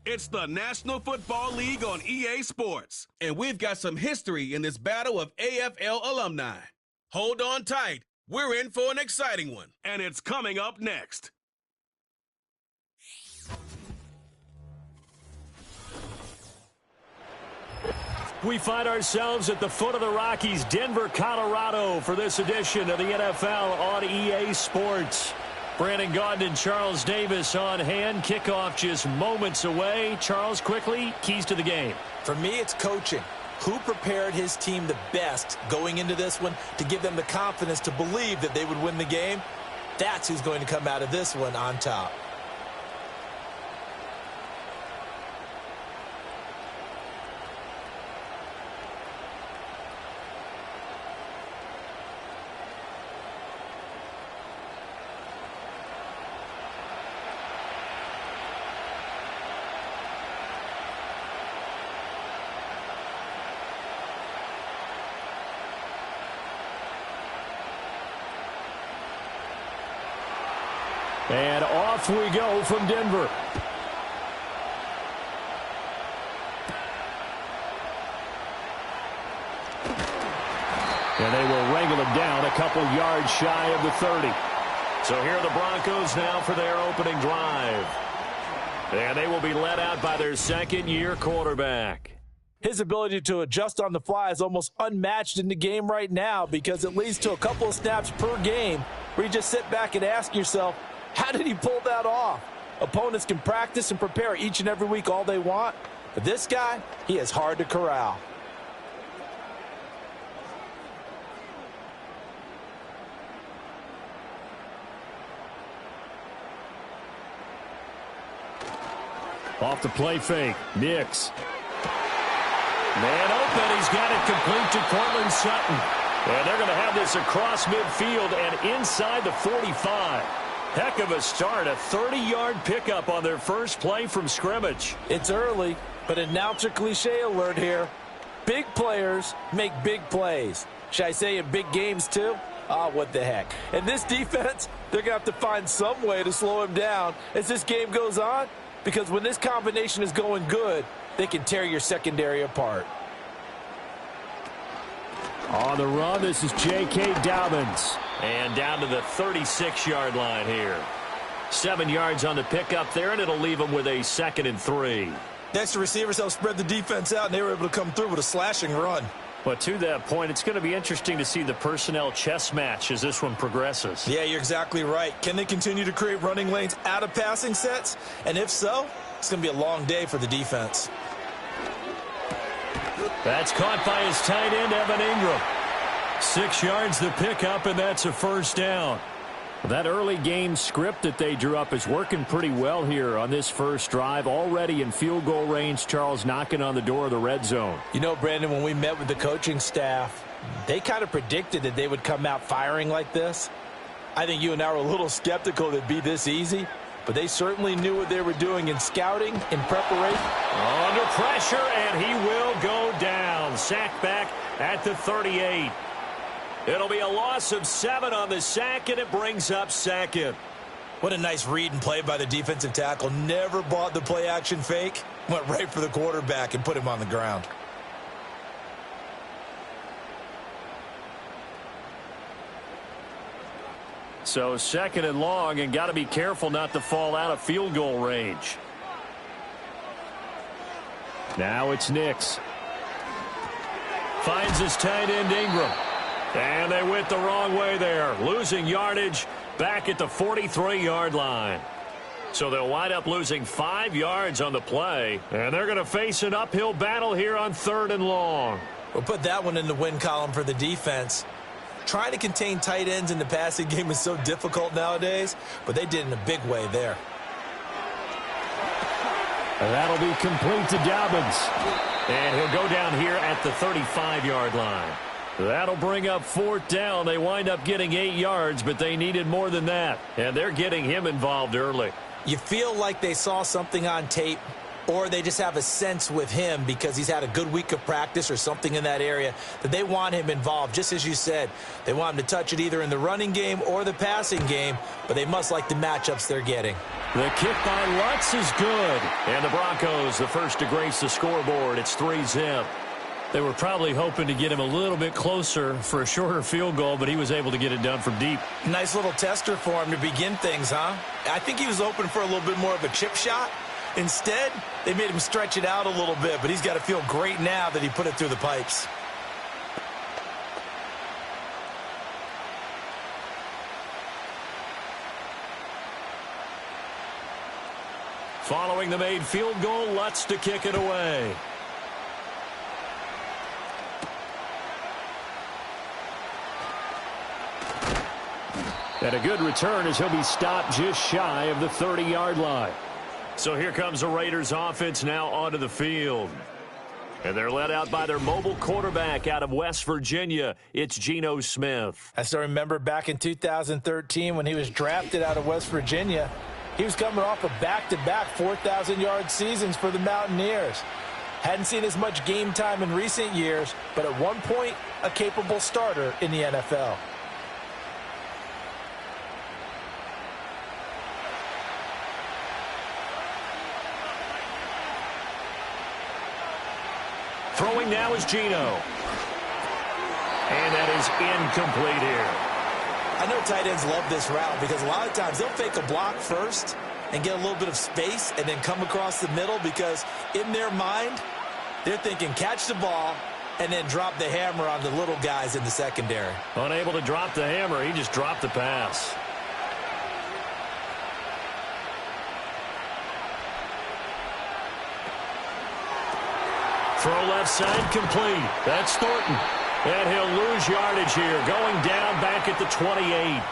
It's the National Football League on EA Sports, and we've got some history in this battle of AFL alumni. Hold on tight. We're in for an exciting one, and it's coming up next. We find ourselves at the foot of the Rockies, Denver, Colorado, for this edition of the NFL on EA Sports. Brandon Gaudin and Charles Davis on hand. Kickoff just moments away. Charles, quickly, keys to the game. For me, it's coaching. Who prepared his team the best going into this one to give them the confidence to believe that they would win the game? That's who's going to come out of this one on top. And off we go from Denver. And they will wrangle him down a couple yards shy of the 30. So here are the Broncos now for their opening drive. And they will be led out by their second-year quarterback. His ability to adjust on the fly is almost unmatched in the game right now because it leads to a couple of snaps per game where you just sit back and ask yourself, how did he pull that off? Opponents can practice and prepare each and every week all they want, but this guy, he is hard to corral. Off the play fake, Nix. Man open, he's got it complete to Cortland Sutton. And they're going to have this across midfield and inside the 45. Heck of a start, a 30-yard pickup on their first play from scrimmage. It's early, but announcer cliche alert here. Big players make big plays. Should I say in big games too? What the heck. And this defense, they're going to have to find some way to slow him down as this game goes on, because when this combination is going good, they can tear your secondary apart. On the run, this is J.K. Dobbins. And down to the 36-yard line here. 7 yards on the pickup there, and it'll leave them with a 2nd and 3. Next, the receivers helped spread the defense out, and they were able to come through with a slashing run. But to that point, it's going to be interesting to see the personnel chess match as this one progresses. Yeah, you're exactly right. Can they continue to create running lanes out of passing sets? And if so, it's going to be a long day for the defense. That's caught by his tight end, Evan Ingram. 6 yards the pickup, and that's a first down. That early game script that they drew up is working pretty well here on this first drive. Already in field goal range, Charles knocking on the door of the red zone. You know, Brandon, when we met with the coaching staff, they kind of predicted that they would come out firing like this. I think you and I were a little skeptical that it'd be this easy, but they certainly knew what they were doing in scouting, in preparation. Under pressure, and he will go down. Sack back at the 38. It'll be a loss of 7 on the sack, and it brings up 2nd. What a nice read and play by the defensive tackle. Never bought the play-action fake. Went right for the quarterback and put him on the ground. So 2nd and long, and got to be careful not to fall out of field goal range. Now it's Nix. Finds his tight end Ingram. And they went the wrong way there. Losing yardage back at the 43-yard line. So they'll wind up losing 5 yards on the play. And they're going to face an uphill battle here on 3rd and long. We'll put that one in the win column for the defense. Trying to contain tight ends in the passing game is so difficult nowadays, but they did in a big way there. And that'll be complete to Dobbins. And he'll go down here at the 35-yard line. That'll bring up 4th down. They wind up getting 8 yards, but they needed more than that. And they're getting him involved early. You feel like they saw something on tape, or they just have a sense with him because he's had a good week of practice or something in that area that they want him involved. Just as you said, they want him to touch it either in the running game or the passing game, but they must like the matchups they're getting. The kick by Lutz is good. And the Broncos, the first to grace the scoreboard. It's 3-zip. They were probably hoping to get him a little bit closer for a shorter field goal, but he was able to get it done from deep. Nice little tester for him to begin things, huh? I think he was hoping for a little bit more of a chip shot. Instead, they made him stretch it out a little bit, but he's got to feel great now that he put it through the pipes. Following the made field goal, Lutz to kick it away. And a good return as he'll be stopped just shy of the 30-yard line. So here comes the Raiders offense now onto the field. And they're led out by their mobile quarterback out of West Virginia. It's Geno Smith. I still remember back in 2013 when he was drafted out of West Virginia. He was coming off of back-to-back 4,000-yard seasons for the Mountaineers. Hadn't seen as much game time in recent years, but at one point, a capable starter in the NFL. Throwing now is Geno. And that is incomplete here. I know tight ends love this route because a lot of times they'll fake a block first and get a little bit of space and then come across the middle because in their mind, they're thinking catch the ball and then drop the hammer on the little guys in the secondary. Unable to drop the hammer, he just dropped the pass. Throw left side complete. That's Thornton. And he'll lose yardage here. Going down back at the 28.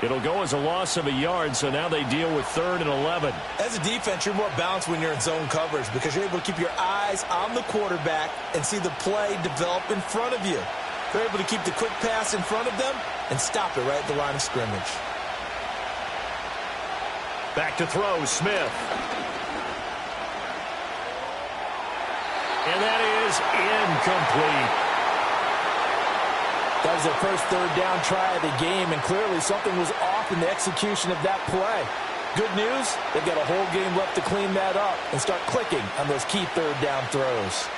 It'll go as a loss of a yard, so now they deal with 3rd and 11. As a defense, you're more balanced when you're in zone coverage because you're able to keep your eyes on the quarterback and see the play develop in front of you. You're able to keep the quick pass in front of them and stop it right at the line of scrimmage. Back to throw, Smith. And that is incomplete. That was their first 3rd down try of the game, and clearly something was off in the execution of that play. Good news, they've got a whole game left to clean that up and start clicking on those key 3rd down throws.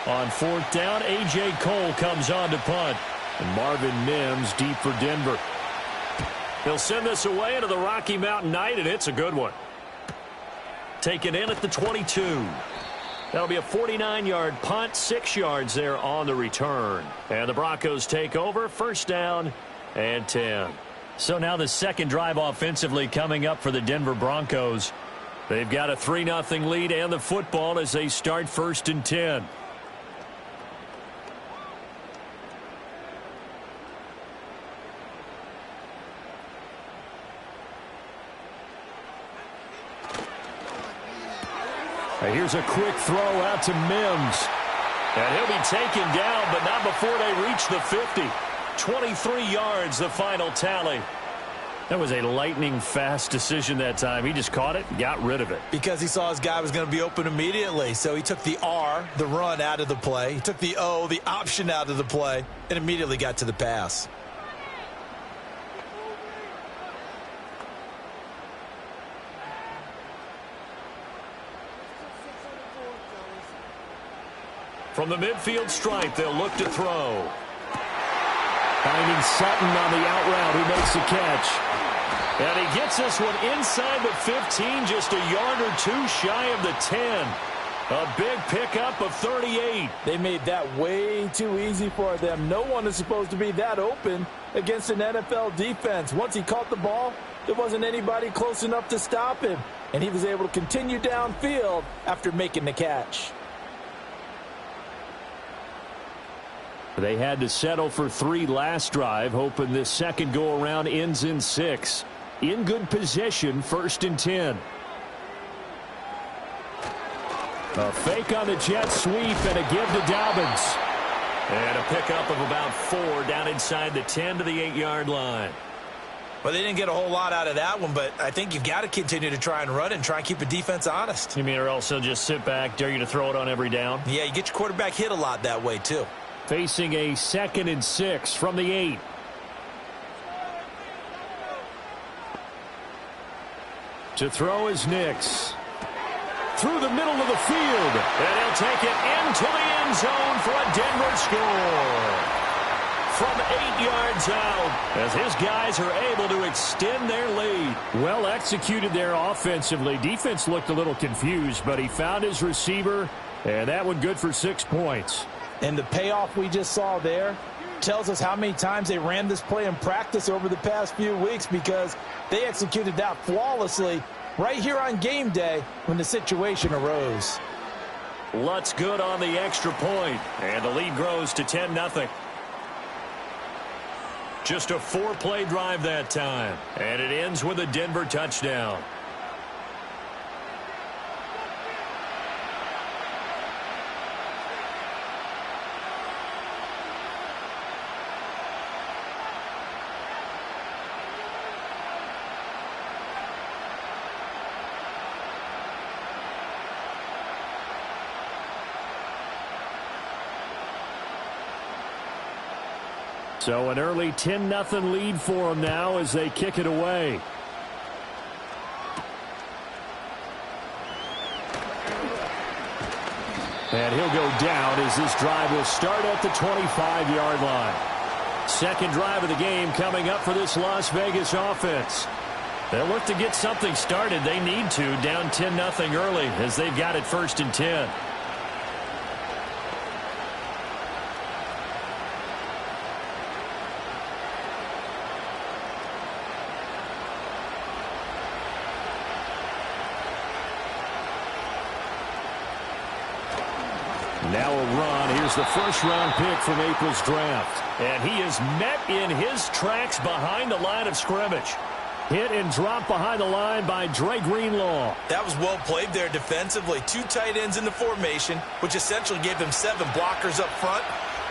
On 4th down, A.J. Cole comes on to punt. And Marvin Mims deep for Denver. He'll send this away into the Rocky Mountain Night, and it's a good one. Taken in at the 22. That'll be a 49-yard punt, 6 yards there on the return. And the Broncos take over, 1st down and 10. So now the second drive offensively coming up for the Denver Broncos. They've got a 3-0 lead and the football as they start 1st and 10. Here's a quick throw out to Mims. And he'll be taken down, but not before they reach the 50. 23 yards, the final tally. That was a lightning-fast decision that time. He just caught it and got rid of it. Because he saw his guy was going to be open immediately. So he took the R, the run, out of the play. He took the O, the option, out of the play, and immediately got to the pass. From the midfield stripe, they'll look to throw. Finding Sutton on the out route, who makes the catch. And he gets this one inside the 15, just a yard or two shy of the 10. A big pickup of 38. They made that way too easy for them. No one is supposed to be that open against an NFL defense. Once he caught the ball, there wasn't anybody close enough to stop him. And he was able to continue downfield after making the catch. They had to settle for 3 last drive, hoping this second go-around ends in 6. In good position, 1st and 10. A fake on the jet sweep and a give to Dobbins. And a pickup of about 4 down inside the 10 to the 8-yard line. Well, they didn't get a whole lot out of that one, but I think you've got to continue to try and run and try and keep the defense honest. You mean or else they'll just sit back, dare you to throw it on every down? Yeah, you get your quarterback hit a lot that way, too. Facing a 2nd and 6 from the 8. To throw is Nix. Through the middle of the field. And he'll take it into the end zone for a Denver score. From 8 yards out, as his guys are able to extend their lead. Well executed there offensively. Defense looked a little confused, but he found his receiver, and that one good for 6 points. And the payoff we just saw there tells us how many times they ran this play in practice over the past few weeks, because they executed that flawlessly right here on game day when the situation arose. Lutz good on the extra point, and the lead grows to 10-0. Just a 4-play drive that time, and it ends with a Denver touchdown. So an early 10-0 lead for them now as they kick it away. And he'll go down as this drive will start at the 25-yard line. Second drive of the game coming up for this Las Vegas offense. They'll look to get something started. They need to, down 10-0 early as they've got it 1st and 10. Now a run. Here's the first-round pick from April's draft. And he is met in his tracks behind the line of scrimmage. Hit and drop behind the line by Dre Greenlaw. That was well played there defensively. 2 tight ends in the formation, which essentially gave them 7 blockers up front.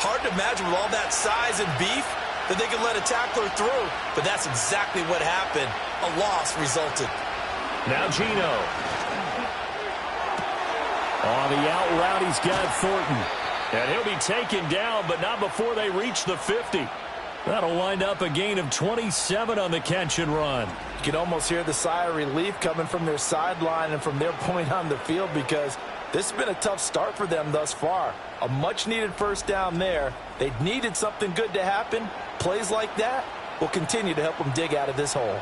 Hard to imagine with all that size and beef that they could let a tackler through. But that's exactly what happened. A loss resulted. Now Gino. On the out route, he's got Thornton. And he'll be taken down, but not before they reach the 50. That'll wind up a gain of 27 on the catch and run. You can almost hear the sigh of relief coming from their sideline and from their point on the field, because this has been a tough start for them thus far. A much-needed first down there. They needed something good to happen. Plays like that will continue to help them dig out of this hole.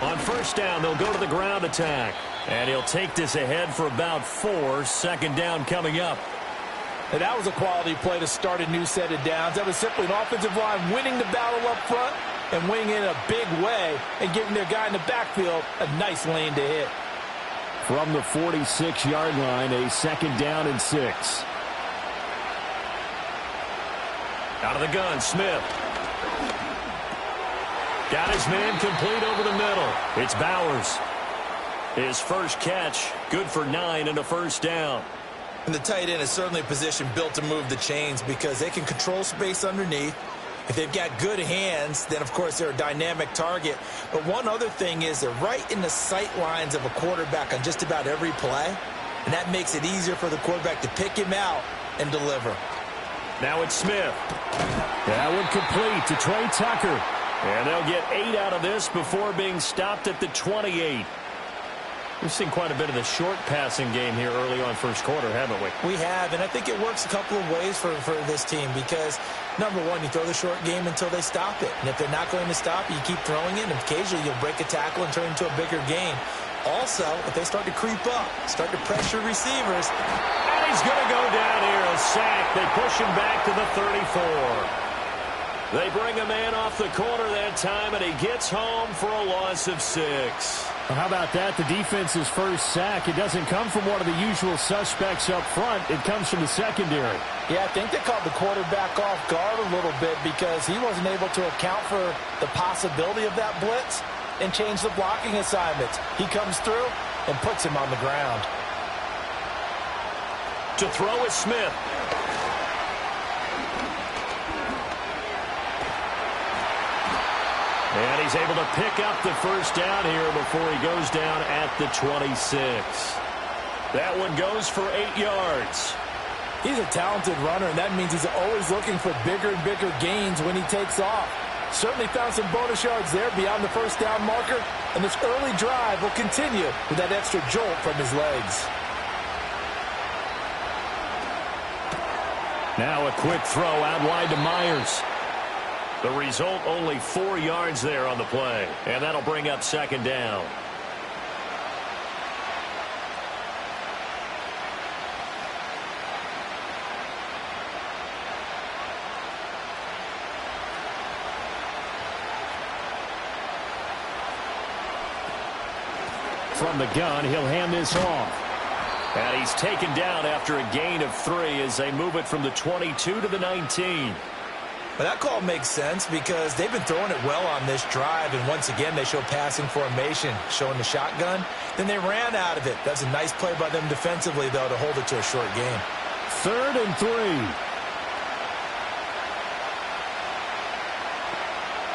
On first down, they'll go to the ground attack. And he'll take this ahead for about 4. Second down coming up. And that was a quality play to start a new set of downs. That was simply an offensive line winning the battle up front and winning in a big way and giving their guy in the backfield a nice lane to hit. From the 46-yard line, a second down and 6. Out of the gun, Smith. Got his man complete over the middle. It's Bowers. His first catch, good for 9 and a first down. And the tight end is certainly a position built to move the chains because they can control space underneath. If they've got good hands, then, of course, they're a dynamic target. But one other thing is they're right in the sight lines of a quarterback on just about every play. And that makes it easier for the quarterback to pick him out and deliver. Now it's Smith. That one complete to Trey Tucker. And they'll get 8 out of this before being stopped at the 28. We've seen quite a bit of the short passing game here early on first quarter, haven't we? We have, and I think it works a couple of ways for this team because, number one, you throw the short game until they stop it. And if they're not going to stop it, you keep throwing it, and occasionally you'll break a tackle and turn it into a bigger game. Also, if they start to creep up, start to pressure receivers. And he's going to go down here, a sack. They push him back to the 34. They bring a man off the corner that time, and he gets home for a loss of 6. Well, how about that? The defense's first sack. It doesn't come from one of the usual suspects up front. It comes from the secondary. Yeah, I think they caught the quarterback off guard a little bit because he wasn't able to account for the possibility of that blitz and change the blocking assignments. He comes through and puts him on the ground. To throw is Smith. And he's able to pick up the first down here before he goes down at the 26. That one goes for 8 yards. He's a talented runner, and that means he's always looking for bigger and bigger gains when he takes off. Certainly found some bonus yards there beyond the first down marker, and this early drive will continue with that extra jolt from his legs. Now a quick throw out wide to Myers. The result, only 4 yards there on the play, and that'll bring up second down. From the gun, he'll hand this off. And he's taken down after a gain of 3 as they move it from the 22 to the 19. But that call makes sense because they've been throwing it well on this drive, and once again they show passing formation, showing the shotgun. Then they ran out of it. That's a nice play by them defensively, though, to hold it to a short game. 3rd and 3.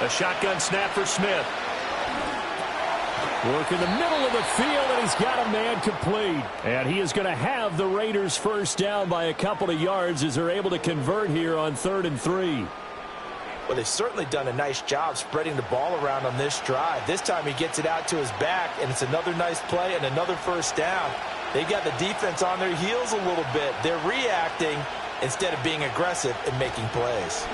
A shotgun snap for Smith. Work in the middle of the field, and he's got a man complete. And he is going to have the Raiders first down by a couple of yards as they're able to convert here on 3rd and 3. Well, they've certainly done a nice job spreading the ball around on this drive. This time he gets it out to his back, and it's another nice play and another first down. They got the defense on their heels a little bit. They're reacting instead of being aggressive and making plays.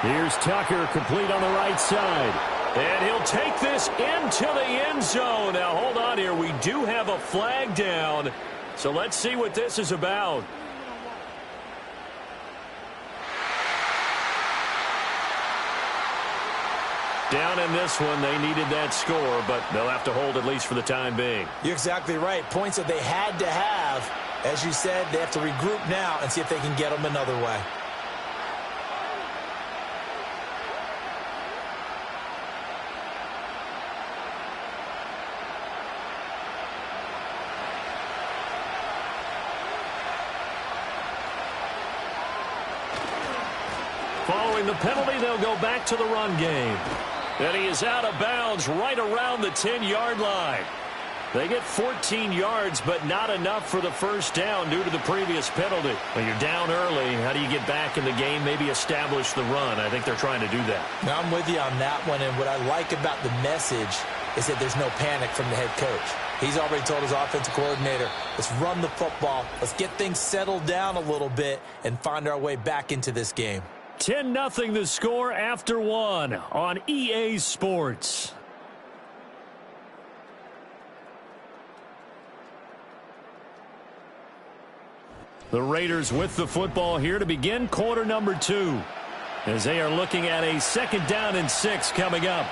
Here's Tucker, complete on the right side. And he'll take this into the end zone. Now, hold on here. We do have a flag down. So let's see what this is about. Down in this one, they needed that score, but they'll have to hold at least for the time being. You're exactly right. Points that they had to have. As you said, they have to regroup now and see if they can get them another way. Following the penalty, they'll go back to the run game. And he is out of bounds right around the 10-yard line. They get 14 yards, but not enough for the first down due to the previous penalty. When you're down early, how do you get back in the game, maybe establish the run? I think they're trying to do that. Now, I'm with you on that one, and what I like about the message is that there's no panic from the head coach. He's already told his offensive coordinator, let's run the football, let's get things settled down a little bit and find our way back into this game. 10-0 the score after 1 on EA Sports. The Raiders with the football here to begin quarter number 2 as they are looking at a 2nd down and 6 coming up.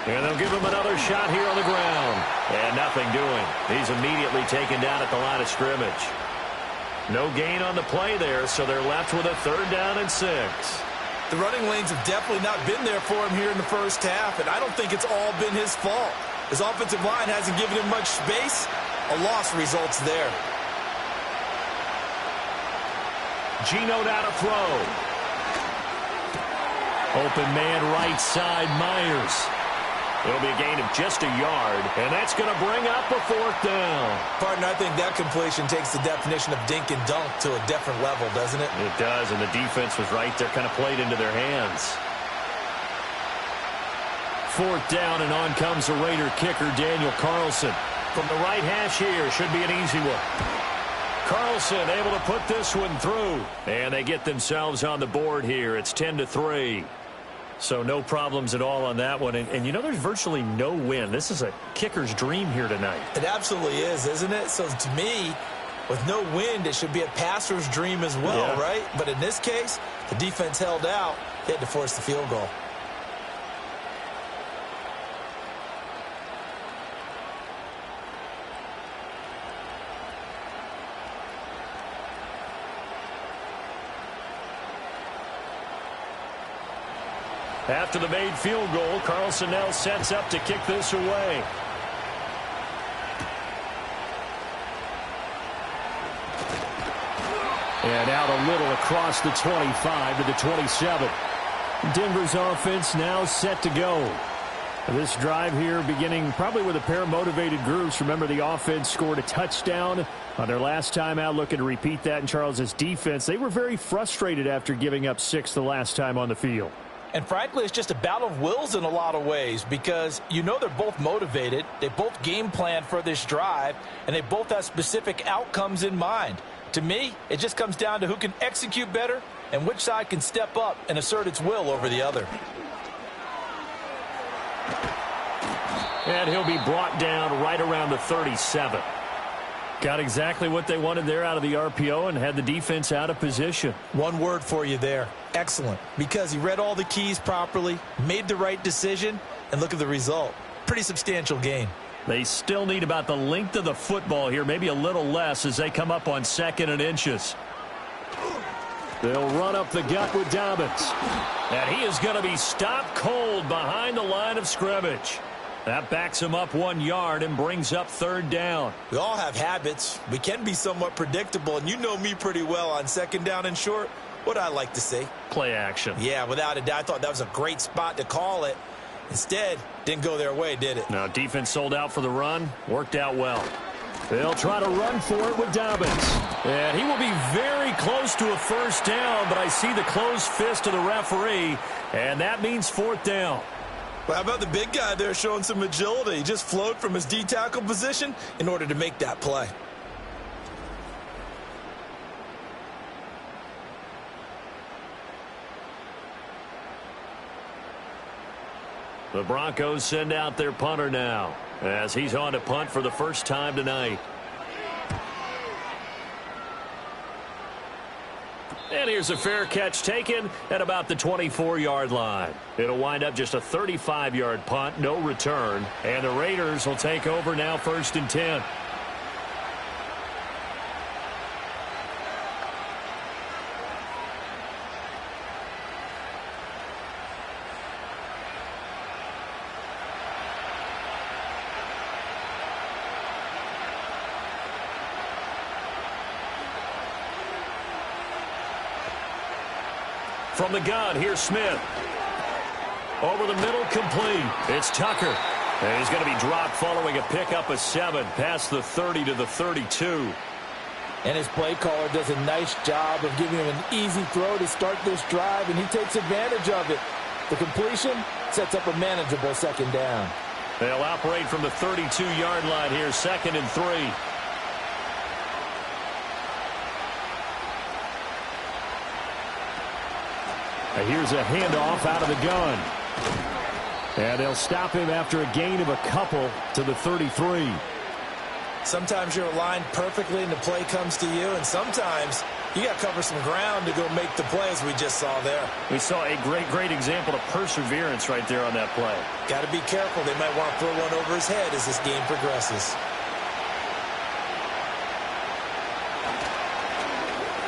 And they'll give him another shot here on the ground. And nothing doing. He's immediately taken down at the line of scrimmage. No gain on the play there, so they're left with a 3rd down and 6. The running lanes have definitely not been there for him here in the first half, and I don't think it's all been his fault. His offensive line hasn't given him much space. A loss results there. Geno down to throw. Open man right side, Myers. It'll be a gain of just a yard, and that's going to bring up a 4th down. Partner, I think that completion takes the definition of dink and dunk to a different level, doesn't it? It does, and the defense was right there, kind of played into their hands. 4th down, and on comes the Raider kicker, Daniel Carlson. From the right hash here, should be an easy one. Carlson able to put this one through, and they get themselves on the board here. It's 10-3. So no problems at all on that one. And you know, there's virtually no win. This is a kicker's dream here tonight. It absolutely is, isn't it? So to me, with no wind, it should be a passer's dream as well, right? But in this case, the defense held out. They had to force the field goal. After the made field goal, Carlson now sets up to kick this away. And out a little across the 25 to the 27. Denver's offense now set to go. This drive here beginning probably with a pair of motivated groups. Remember, the offense scored a touchdown on their last time out, looking to repeat that. In Charles's defense, they were very frustrated after giving up 6 the last time on the field. And frankly, it's just a battle of wills in a lot of ways because you know they're both motivated. They both game plan for this drive, and they both have specific outcomes in mind. To me, it just comes down to who can execute better and which side can step up and assert its will over the other. And he'll be brought down right around the 37. Got exactly what they wanted there out of the RPO and had the defense out of position. One word for you there. Excellent. Because he read all the keys properly, made the right decision, and look at the result. Pretty substantial gain. They still need about the length of the football here, maybe a little less as they come up on 2nd and inches. They'll run up the gut with Dobbins. And he is going to be stopped cold behind the line of scrimmage. That backs him up 1 yard and brings up 3rd down. We all have habits. We can be somewhat predictable, and you know me pretty well on 2nd down and short. What I like to say? Play action. Yeah, without a doubt. I thought that was a great spot to call it. Instead, didn't go their way, did it? Now, defense sold out for the run. Worked out well. They'll try to run for it with Dobbins. And he will be very close to a 1st down, but I see the closed fist of the referee, and that means 4th down. Well, how about the big guy there showing some agility? He just flowed from his D-tackle position in order to make that play. The Broncos send out their punter now as he's on to punt for the first time tonight. And here's a fair catch taken at about the 24-yard line. It'll wind up just a 35-yard punt, no return. And the Raiders will take over now 1st and 10. From the gun, here's Smith. Over the middle, complete. It's Tucker. And he's going to be dropped following a pickup of 7 past the 30 to the 32. And his play caller does a nice job of giving him an easy throw to start this drive, and he takes advantage of it. The completion sets up a manageable 2nd down. They'll operate from the 32-yard line here, 2nd and 3. Here's a handoff out of the gun. And they'll stop him after a gain of a couple to the 33. Sometimes you're aligned perfectly and the play comes to you, and sometimes you got to cover some ground to go make the play, as we just saw there. We saw a great example of perseverance right there on that play. Got to be careful. They might want to throw one over his head as this game progresses.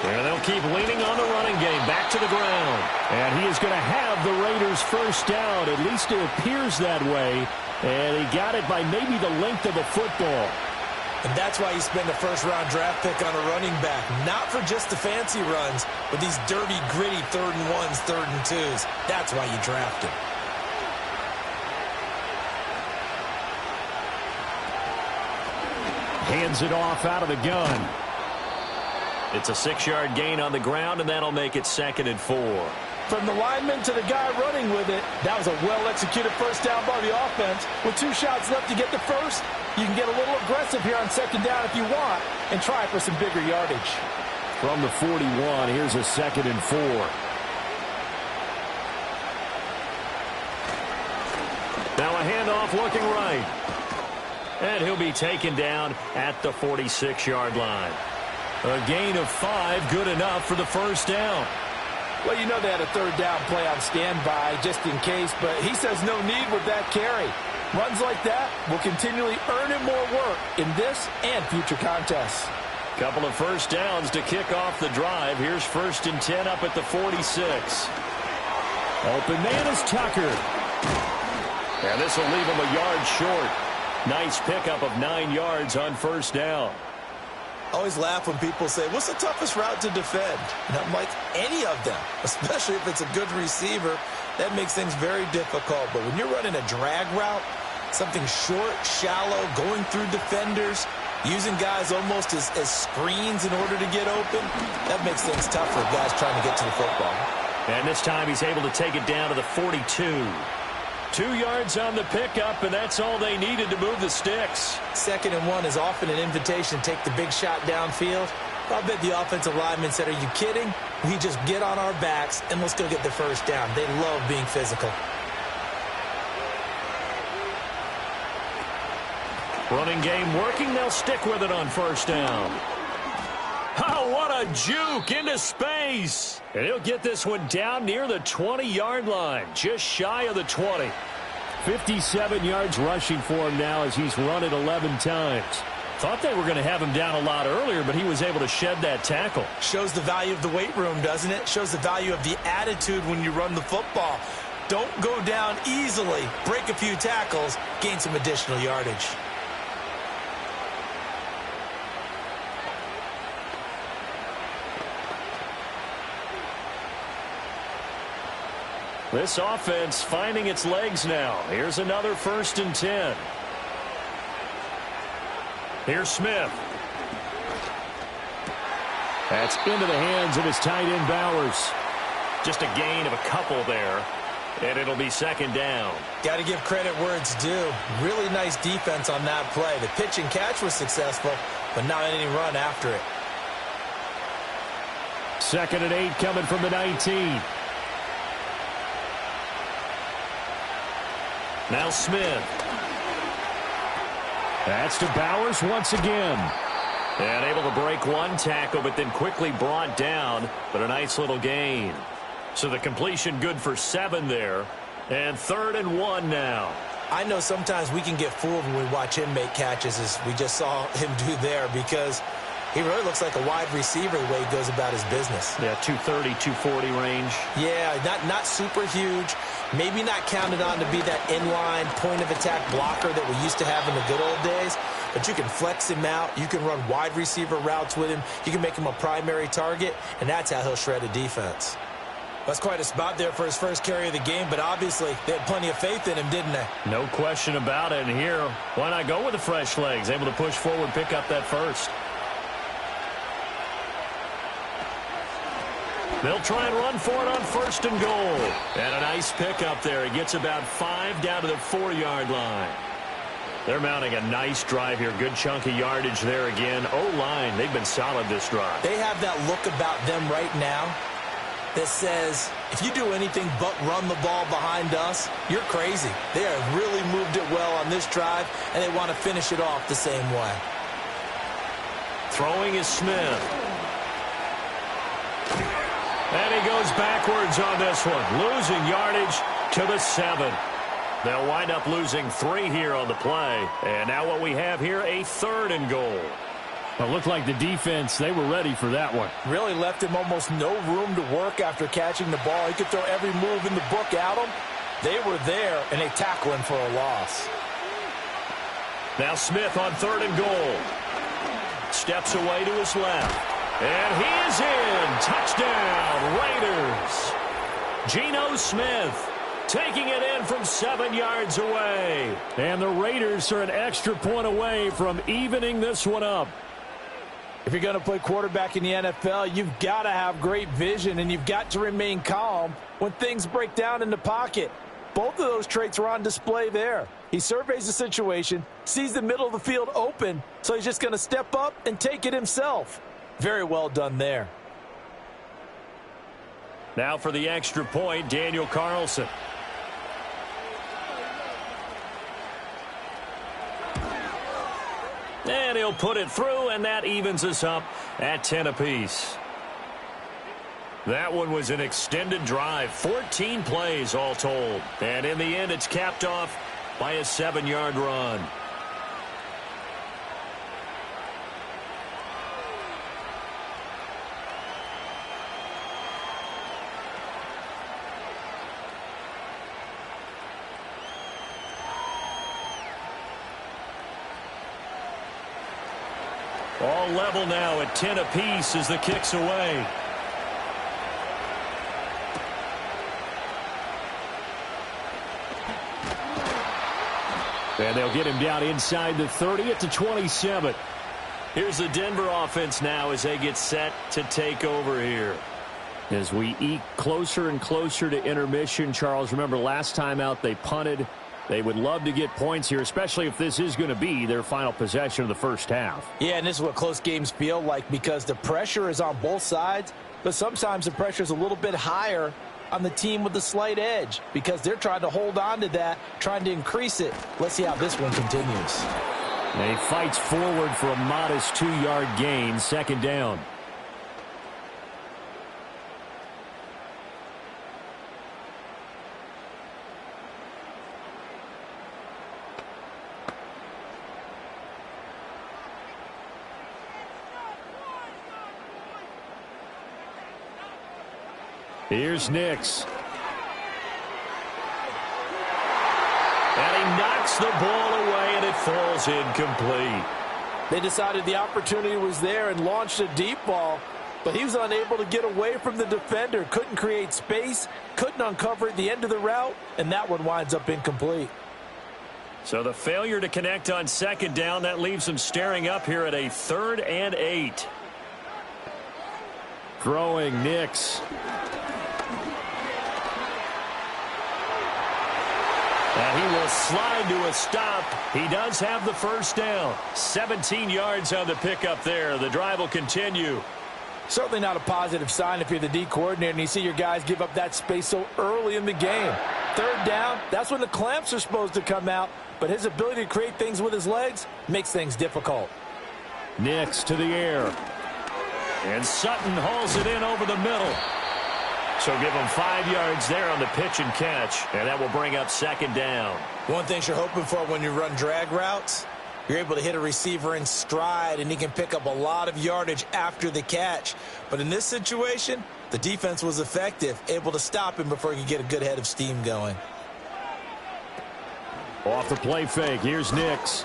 And they'll keep leaning on the running game. Back to the ground. And he is going to have the Raiders' 1st down. At least it appears that way. And he got it by maybe the length of a football. And that's why you spend a 1st-round draft pick on a running back. Not for just the fancy runs, but these dirty, gritty 3rd and 1s, 3rd and 2s. That's why you draft him. Hands it off out of the gun. It's a 6-yard gain on the ground, and that'll make it 2nd and 4. From the lineman to the guy running with it, that was a well-executed 1st down by the offense. With 2 shots left to get the 1st, you can get a little aggressive here on 2nd down if you want and try for some bigger yardage. From the 41, here's a 2nd and 4. Now a handoff looking right. And he'll be taken down at the 46-yard line. A gain of 5, good enough for the 1st down. Well, you know they had a 3rd down play on standby just in case, but he says no need with that carry. Runs like that will continually earn him more work in this and future contests. Couple of 1st downs to kick off the drive. Here's 1st and 10 up at the 46. Open man is Tucker. And this will leave him a yard short. Nice pickup of 9 yards on 1st down. always laugh when people say, what's the toughest route to defend? And I'm like, any of them, especially if it's a good receiver. That makes things very difficult. But when you're running a drag route, something short, shallow, going through defenders, using guys almost as screens in order to get open, that makes things tough for guys trying to get to the football. And this time he's able to take it down to the 42. 2 yards on the pickup, and that's all they needed to move the sticks. 2nd and 1 is often an invitation to take the big shot downfield. I'll bet the offensive lineman said, are you kidding? We just get on our backs and let's go get the first down. They love being physical. Running game working. They'll stick with it on 1st down. Oh, what a juke into space. And he'll get this one down near the 20-yard line, just shy of the 20. 57 yards rushing for him now as he's run it 11 times. Thought they were going to have him down a lot earlier, but he was able to shed that tackle. Shows the value of the weight room, doesn't it? Shows the value of the attitude when you run the football. Don't go down easily. Break a few tackles, gain some additional yardage. This offense finding its legs now. Here's another 1st and 10. Here's Smith. That's into the hands of his tight end, Bowers. Just a gain of a couple there, and it'll be 2nd down. Got to give credit where it's due. Really nice defense on that play. The pitch and catch was successful, but not any run after it. 2nd and 8 coming from the 19. Now Smith. That's to Bowers once again. And able to break one tackle, but then quickly brought down, but a nice little gain. So the completion good for 7 there. And 3rd and 1 now. I know sometimes we can get fooled when we watch him make catches, as we just saw him do there, because he really looks like a wide receiver the way he goes about his business. Yeah, 230, 240 range. Yeah, not super huge. Maybe not counted on to be that inline point-of-attack blocker that we used to have in the good old days. But you can flex him out. You can run wide receiver routes with him. You can make him a primary target, and that's how he'll shred a defense. That's quite a spot there for his first carry of the game, but obviously they had plenty of faith in him, didn't they? No question about it. And here, why not go with the fresh legs? Able to push forward, pick up that first. They'll try and run for it on 1st and goal. And a nice pickup there. He gets about 5 down to the 4-yard line. They're mounting a nice drive here. Good chunk of yardage there again. O-line, they've been solid this drive. They have that look about them right now that says, if you do anything but run the ball behind us, you're crazy. They have really moved it well on this drive, and they want to finish it off the same way. Throwing is Smith. And he goes backwards on this one, losing yardage to the 7. They'll wind up losing 3 here on the play. And now what we have here, a 3rd and goal. It looked like the defense, they were ready for that one. Really left him almost no room to work after catching the ball. He could throw every move in the book at him. They were there, and they tackle him for a loss. Now Smith on 3rd and goal. Steps away to his left. And he is in. Touchdown, Raiders. Geno Smith taking it in from 7 yards away. And the Raiders are an extra point away from evening this one up. If you're going to play quarterback in the NFL, you've got to have great vision, and you've got to remain calm when things break down in the pocket. Both of those traits are on display there. He surveys the situation, sees the middle of the field open, so he's just going to step up and take it himself. Very well done there. Now for the extra point, Daniel Carlson. And he'll put it through, and that evens us up at 10 apiece. That one was an extended drive, 14 plays all told. And in the end, it's capped off by a 7-yard run. All level now at 10 apiece as the kick's away. And they'll get him down inside the 30 at the 27. Here's the Denver offense now as they get set to take over here. As we eke closer and closer to intermission, Charles, remember last time out they punted. They would love to get points here, especially if this is going to be their final possession of the first half. Yeah, and this is what close games feel like because the pressure is on both sides, but sometimes the pressure is a little bit higher on the team with the slight edge because they're trying to hold on to that, trying to increase it. Let's see how this one continues. He fights forward for a modest 2-yard gain, second down. Here's Nix. And he knocks the ball away, and it falls incomplete. They decided the opportunity was there and launched a deep ball, but he was unable to get away from the defender, couldn't create space, couldn't uncover at the end of the route, and that one winds up incomplete. So the failure to connect on second down, that leaves him staring up here at a 3rd and 8. Throwing Nix. And he will slide to a stop. He does have the first down. 17 yards on the pickup there. The drive will continue. Certainly not a positive sign if you're the D coordinator and you see your guys give up that space so early in the game. 3rd down, that's when the clamps are supposed to come out, but his ability to create things with his legs makes things difficult. Nix to the air. And Sutton hauls it in over the middle. So give him 5 yards there on the pitch and catch, and that will bring up second down. One thing you're hoping for when you run drag routes, you're able to hit a receiver in stride, and he can pick up a lot of yardage after the catch. But in this situation, the defense was effective, able to stop him before he could get a good head of steam going. Off the play fake, here's Nix.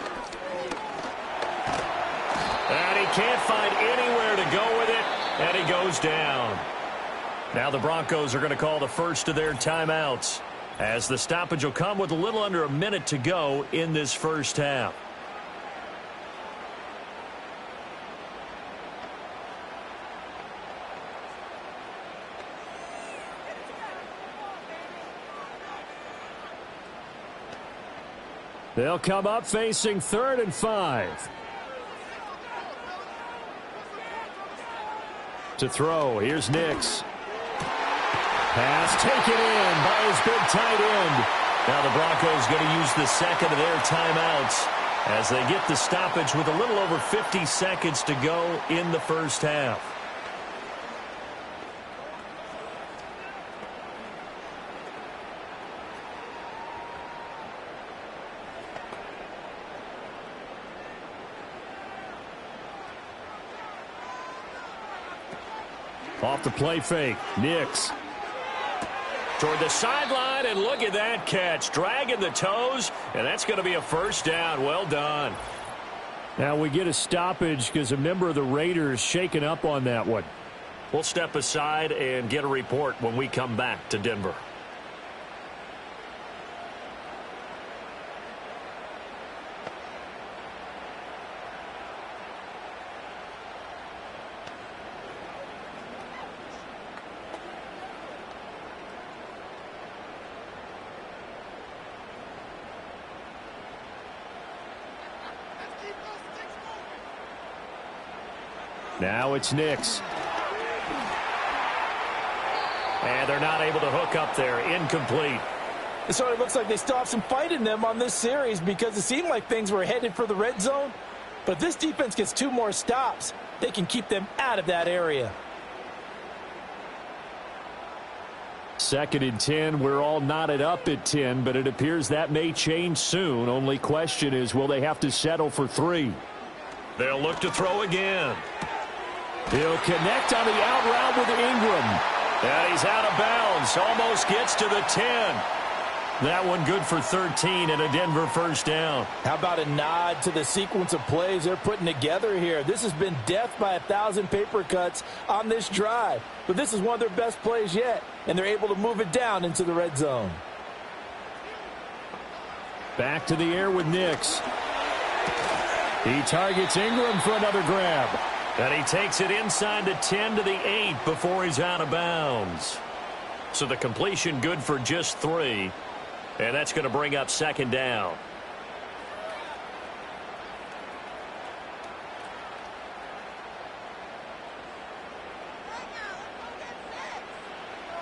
And he can't find anywhere to go with it, and he goes down. Now the Broncos are going to call the first of their timeouts, as the stoppage will come with a little under a minute to go in this first half. They'll come up facing 3rd and 5. To throw, here's Nix. Pass taken in by his big tight end. Now the Broncos going to use the second of their timeouts as they get the stoppage with a little over 50 seconds to go in the first half. Off the play fake, Nix. Toward the sideline, and look at that catch. Dragging the toes, and that's going to be a first down. Well done. Now we get a stoppage because a member of the Raiders shaken up on that one. We'll step aside and get a report when we come back to Denver. Now it's Nix. And they're not able to hook up there. Incomplete. It sort of looks like they still have some fight in them on this series because it seemed like things were headed for the red zone. But this defense gets 2 more stops. They can keep them out of that area. 2nd and 10. We're all knotted up at 10, but it appears that may change soon. Only question is, will they have to settle for 3? They'll look to throw again. He'll connect on the out route with Ingram. And he's out of bounds. Almost gets to the 10. That one good for 13 and a Denver first down. How about a nod to the sequence of plays they're putting together here? This has been death by 1,000 paper cuts on this drive. But this is one of their best plays yet, and they're able to move it down into the red zone. Back to the air with Nix. He targets Ingram for another grab. And he takes it inside the 10 to the 8 before he's out of bounds. So the completion good for just 3. And that's going to bring up second down.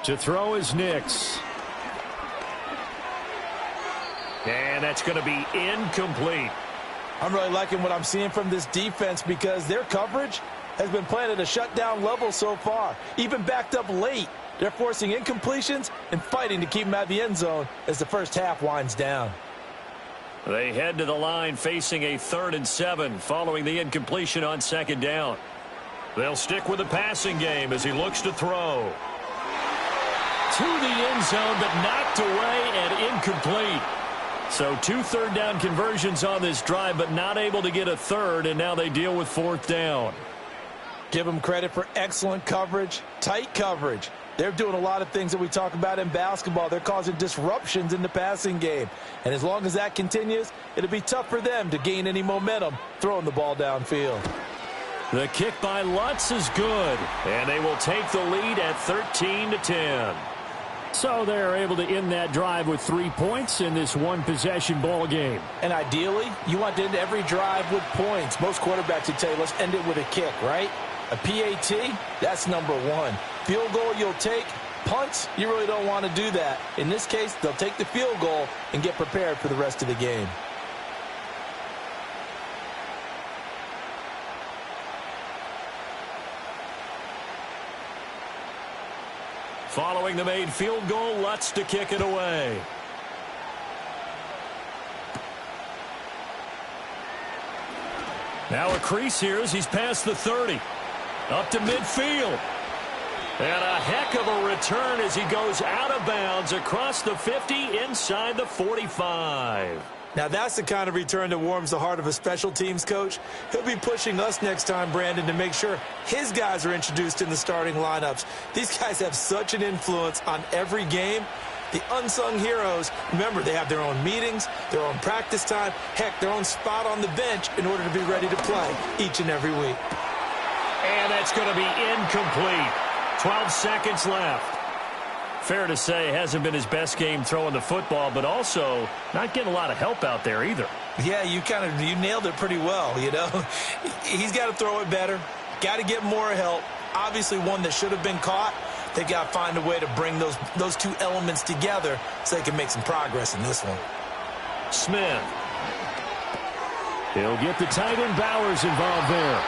To throw is Nix. And that's going to be incomplete. I'm really liking what I'm seeing from this defense because their coverage has been playing at a shutdown level so far. Even backed up late, they're forcing incompletions and fighting to keep them out of the end zone as the first half winds down. They head to the line facing a 3rd and 7 following the incompletion on second down. They'll stick with the passing game as he looks to throw. To the end zone, but knocked away and incomplete. So 2 third-down conversions on this drive, but not able to get a third, and now they deal with 4th down. Give them credit for excellent coverage, tight coverage. They're doing a lot of things that we talk about in basketball. They're causing disruptions in the passing game. And as long as that continues, it'll be tough for them to gain any momentum throwing the ball downfield. The kick by Lutz is good, and they will take the lead at 13-10. So they're able to end that drive with 3 points in this one-possession ball game. And ideally, you want to end every drive with points. Most quarterbacks would tell you, let's end it with a kick, right? A PAT, that's number 1. Field goal you'll take. Punts, you really don't want to do that. In this case, they'll take the field goal and get prepared for the rest of the game. Following the made field goal, Lutz to kick it away. Now a crease here as he's past the 30. Up to midfield. And a heck of a return as he goes out of bounds across the 50 inside the 45. Now that's the kind of return that warms the heart of a special teams coach. He'll be pushing us next time, Brandon, to make sure his guys are introduced in the starting lineups. These guys have such an influence on every game. The unsung heroes, remember, they have their own meetings, their own practice time, heck, their own spot on the bench in order to be ready to play each and every week. And that's going to be incomplete. 12 seconds left. Fair to say, hasn't been his best game throwing the football, but also not getting a lot of help out there either. Yeah, you nailed it pretty well, you know. He's got to throw it better, got to get more help. Obviously one that should have been caught. They got to find a way to bring those 2 elements together so they can make some progress in this one. Smith. He'll get the tight end Bowers involved there.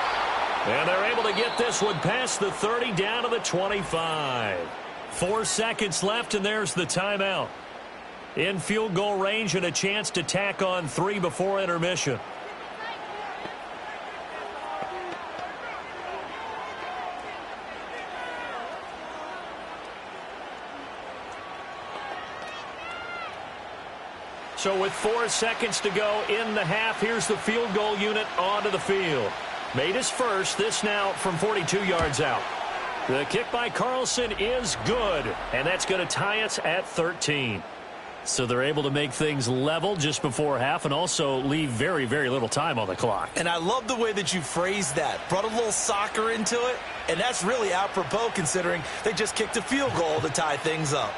And they're able to get this one past the 30 down to the 25. 4 seconds left, and there's the timeout. In field goal range and a chance to tack on 3 before intermission. So with 4 seconds to go in the half, here's the field goal unit onto the field. Made his first, this now from 42 yards out. The kick by Carlson is good, and that's going to tie us at 13. So they're able to make things level just before half and also leave very, very little time on the clock. And I love the way that you phrased that. Brought a little soccer into it, and that's really apropos considering they just kicked a field goal to tie things up.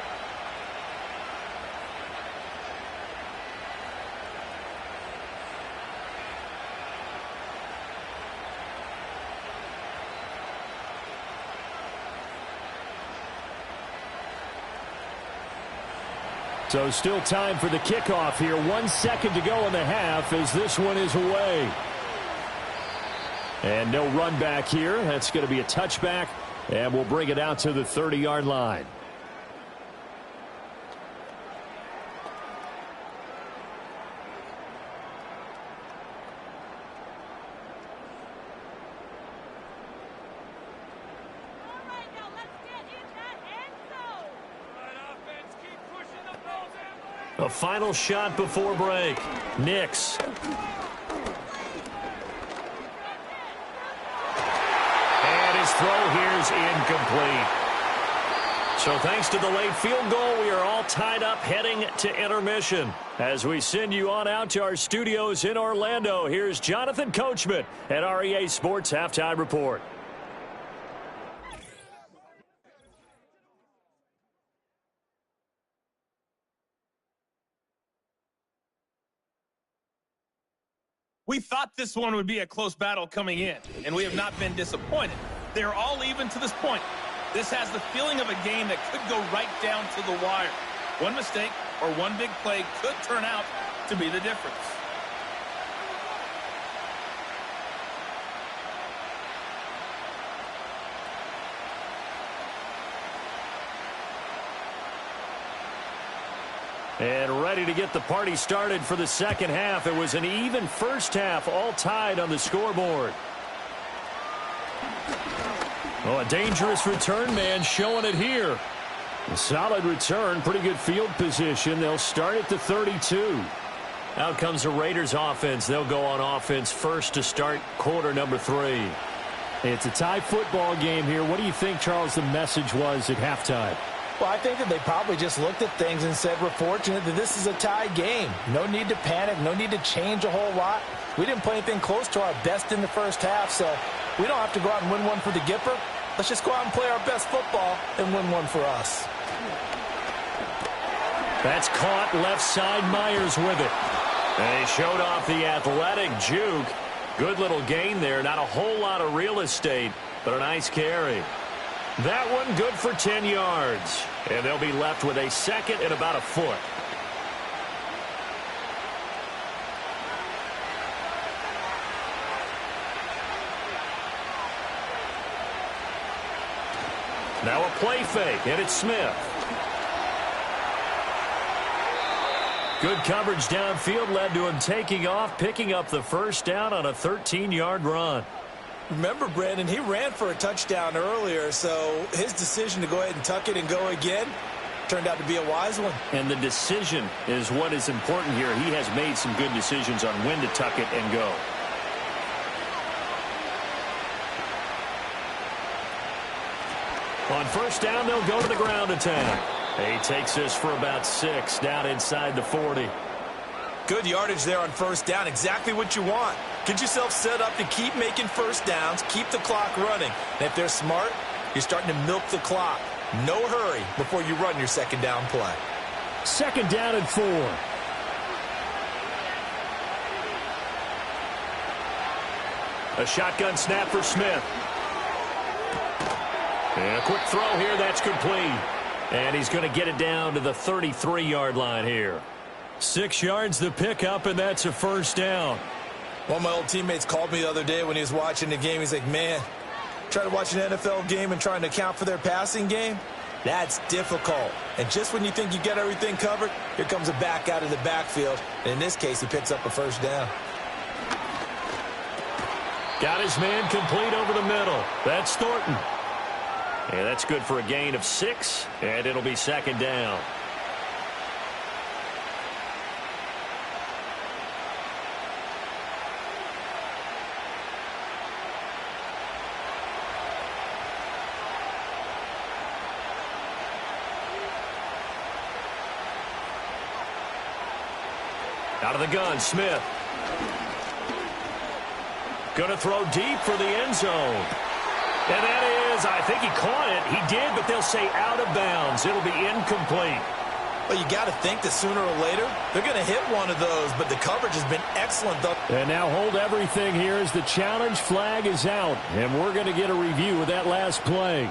So still time for the kickoff here. 1 second to go in the half as this one is away. And no run back here. That's going to be a touchback, and we'll bring it out to the 30-yard line. A final shot before break. Nix. And his throw here's incomplete. So thanks to the late field goal, we are all tied up heading to intermission. As we send you on out to our studios in Orlando, here's Jonathan Coachman at REA Sports Halftime Report. We thought this one would be a close battle coming in, and we have not been disappointed. They're all even to this point. This has the feeling of a game that could go right down to the wire. One mistake or one big play could turn out to be the difference. And ready to get the party started for the second half. It was an even first half, all tied on the scoreboard. Oh, a dangerous return man showing it here. A solid return, pretty good field position. They'll start at the 32. Out comes the Raiders offense. They'll go on offense first to start quarter number 3. It's a tie football game here. What do you think, Charles, the message was at halftime? Well, I think that they probably just looked at things and said, we're fortunate that this is a tie game. No need to panic. No need to change a whole lot. We didn't play anything close to our best in the first half, so we don't have to go out and win one for the Gipper. Let's just go out and play our best football and win one for us. That's caught left side. Myers with it. And he showed off the athletic juke. Good little gain there. Not a whole lot of real estate, but a nice carry. That one good for 10 yards. And they'll be left with a second and about a foot. Now a play fake, and it's Smith. Good coverage downfield led to him taking off, picking up the first down on a 13-yard run. Remember, Brandon, he ran for a touchdown earlier, so his decision to go ahead and tuck it and go again turned out to be a wise one. And the decision is what is important here. He has made some good decisions on when to tuck it and go. On first down, they'll go to the ground attack. He takes this for about 6 down inside the 40. Good yardage there on first down. Exactly what you want. Get yourself set up to keep making first downs, keep the clock running. And if they're smart, you're starting to milk the clock. No hurry before you run your second down play. Second down and 4. A shotgun snap for Smith. And a quick throw here, that's complete. And he's going to get it down to the 33-yard line here. 6 yards the pickup, and that's a first down. One of my old teammates called me the other day when he was watching the game. He's like, man, trying to watch an NFL game and trying to account for their passing game, that's difficult. And just when you think you get everything covered, here comes a back out of the backfield. And in this case, he picks up a first down. Got his man complete over the middle. That's Thornton. And that's good for a gain of 6, and it'll be second down. Out of the gun, Smith. Going to throw deep for the end zone. And that is, I think he caught it. He did, but they'll say out of bounds. It'll be incomplete. Well, you got to think that sooner or later, they're going to hit one of those, but the coverage has been excellent, though. And now hold everything here as the challenge flag is out. And we're going to get a review of that last play.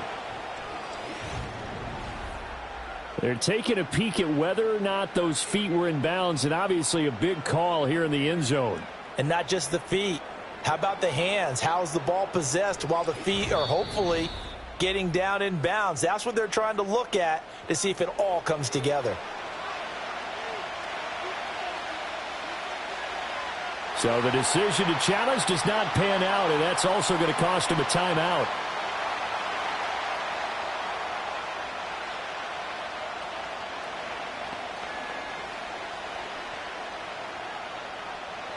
They're taking a peek at whether or not those feet were in bounds, and obviously a big call here in the end zone. And not just the feet. How about the hands? How's the ball possessed while the feet are hopefully getting down in bounds? That's what they're trying to look at to see if it all comes together. So the decision to challenge does not pan out, and that's also going to cost him a timeout.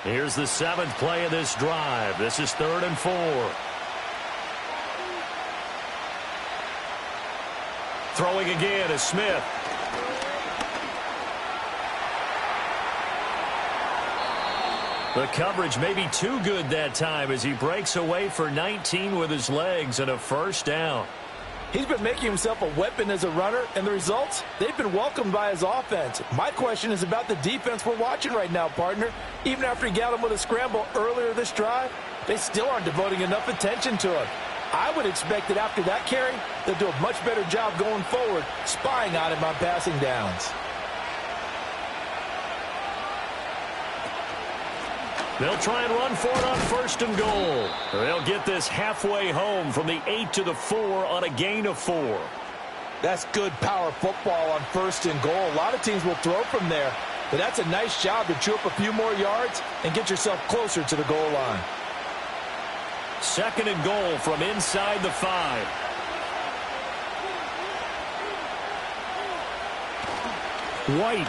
Here's the 7th play of this drive. This is 3rd and 4. Throwing again is Smith. The coverage may be too good that time as he breaks away for 19 with his legs and a first down. He's been making himself a weapon as a runner, and the results, they've been welcomed by his offense. My question is about the defense we're watching right now, partner. Even after he got him with a scramble earlier this drive, they still aren't devoting enough attention to him. I would expect that after that carry, they'll do a much better job going forward, spying on him on passing downs. They'll try and run for it on 1st and goal. They'll get this halfway home from the 8 to the 4 on a gain of 4. That's good power football on 1st and goal. A lot of teams will throw from there, but that's a nice job to chew up a few more yards and get yourself closer to the goal line. 2nd and goal from inside the 5. White.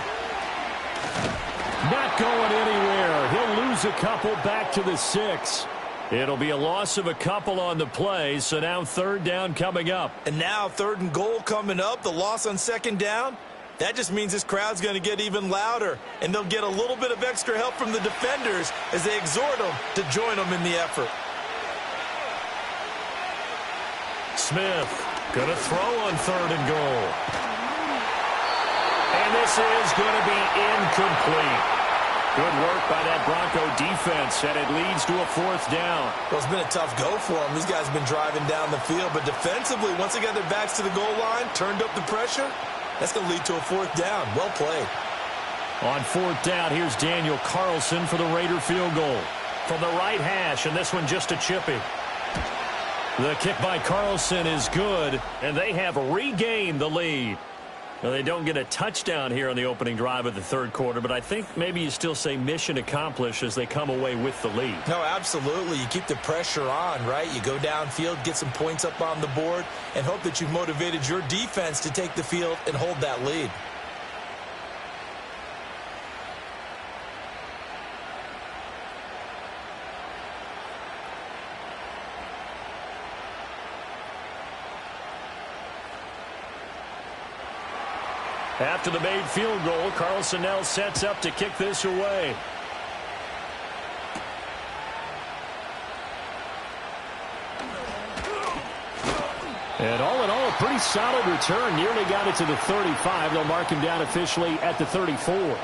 Not going anywhere. He'll lose a couple back to the 6. It'll be a loss of a couple on the play, so now 3rd down coming up. And now 3rd and goal coming up, the loss on 2nd down. That just means this crowd's going to get even louder, and they'll get a little bit of extra help from the defenders as they exhort them to join them in the effort. Smith going to throw on 3rd and goal. And this is going to be incomplete. Good work by that Bronco defense, and it leads to a 4th down. Well, it's been a tough go for them. These guys have been driving down the field, but defensively, once they got their backs to the goal line, turned up the pressure, that's going to lead to a 4th down. Well played. On 4th down, here's Daniel Carlson for the Raider field goal. From the right hash, and this one just a chippy. The kick by Carlson is good, and they have regained the lead. Now, they don't get a touchdown here on the opening drive of the 3rd quarter, but I think maybe you still say mission accomplished as they come away with the lead. No, absolutely. You keep the pressure on, right? You go downfield, get some points up on the board, and hope that you've motivated your defense to take the field and hold that lead. After the made field goal, Carlson now sets up to kick this away. And all in all, a pretty solid return. Nearly got it to the 35. They'll mark him down officially at the 34.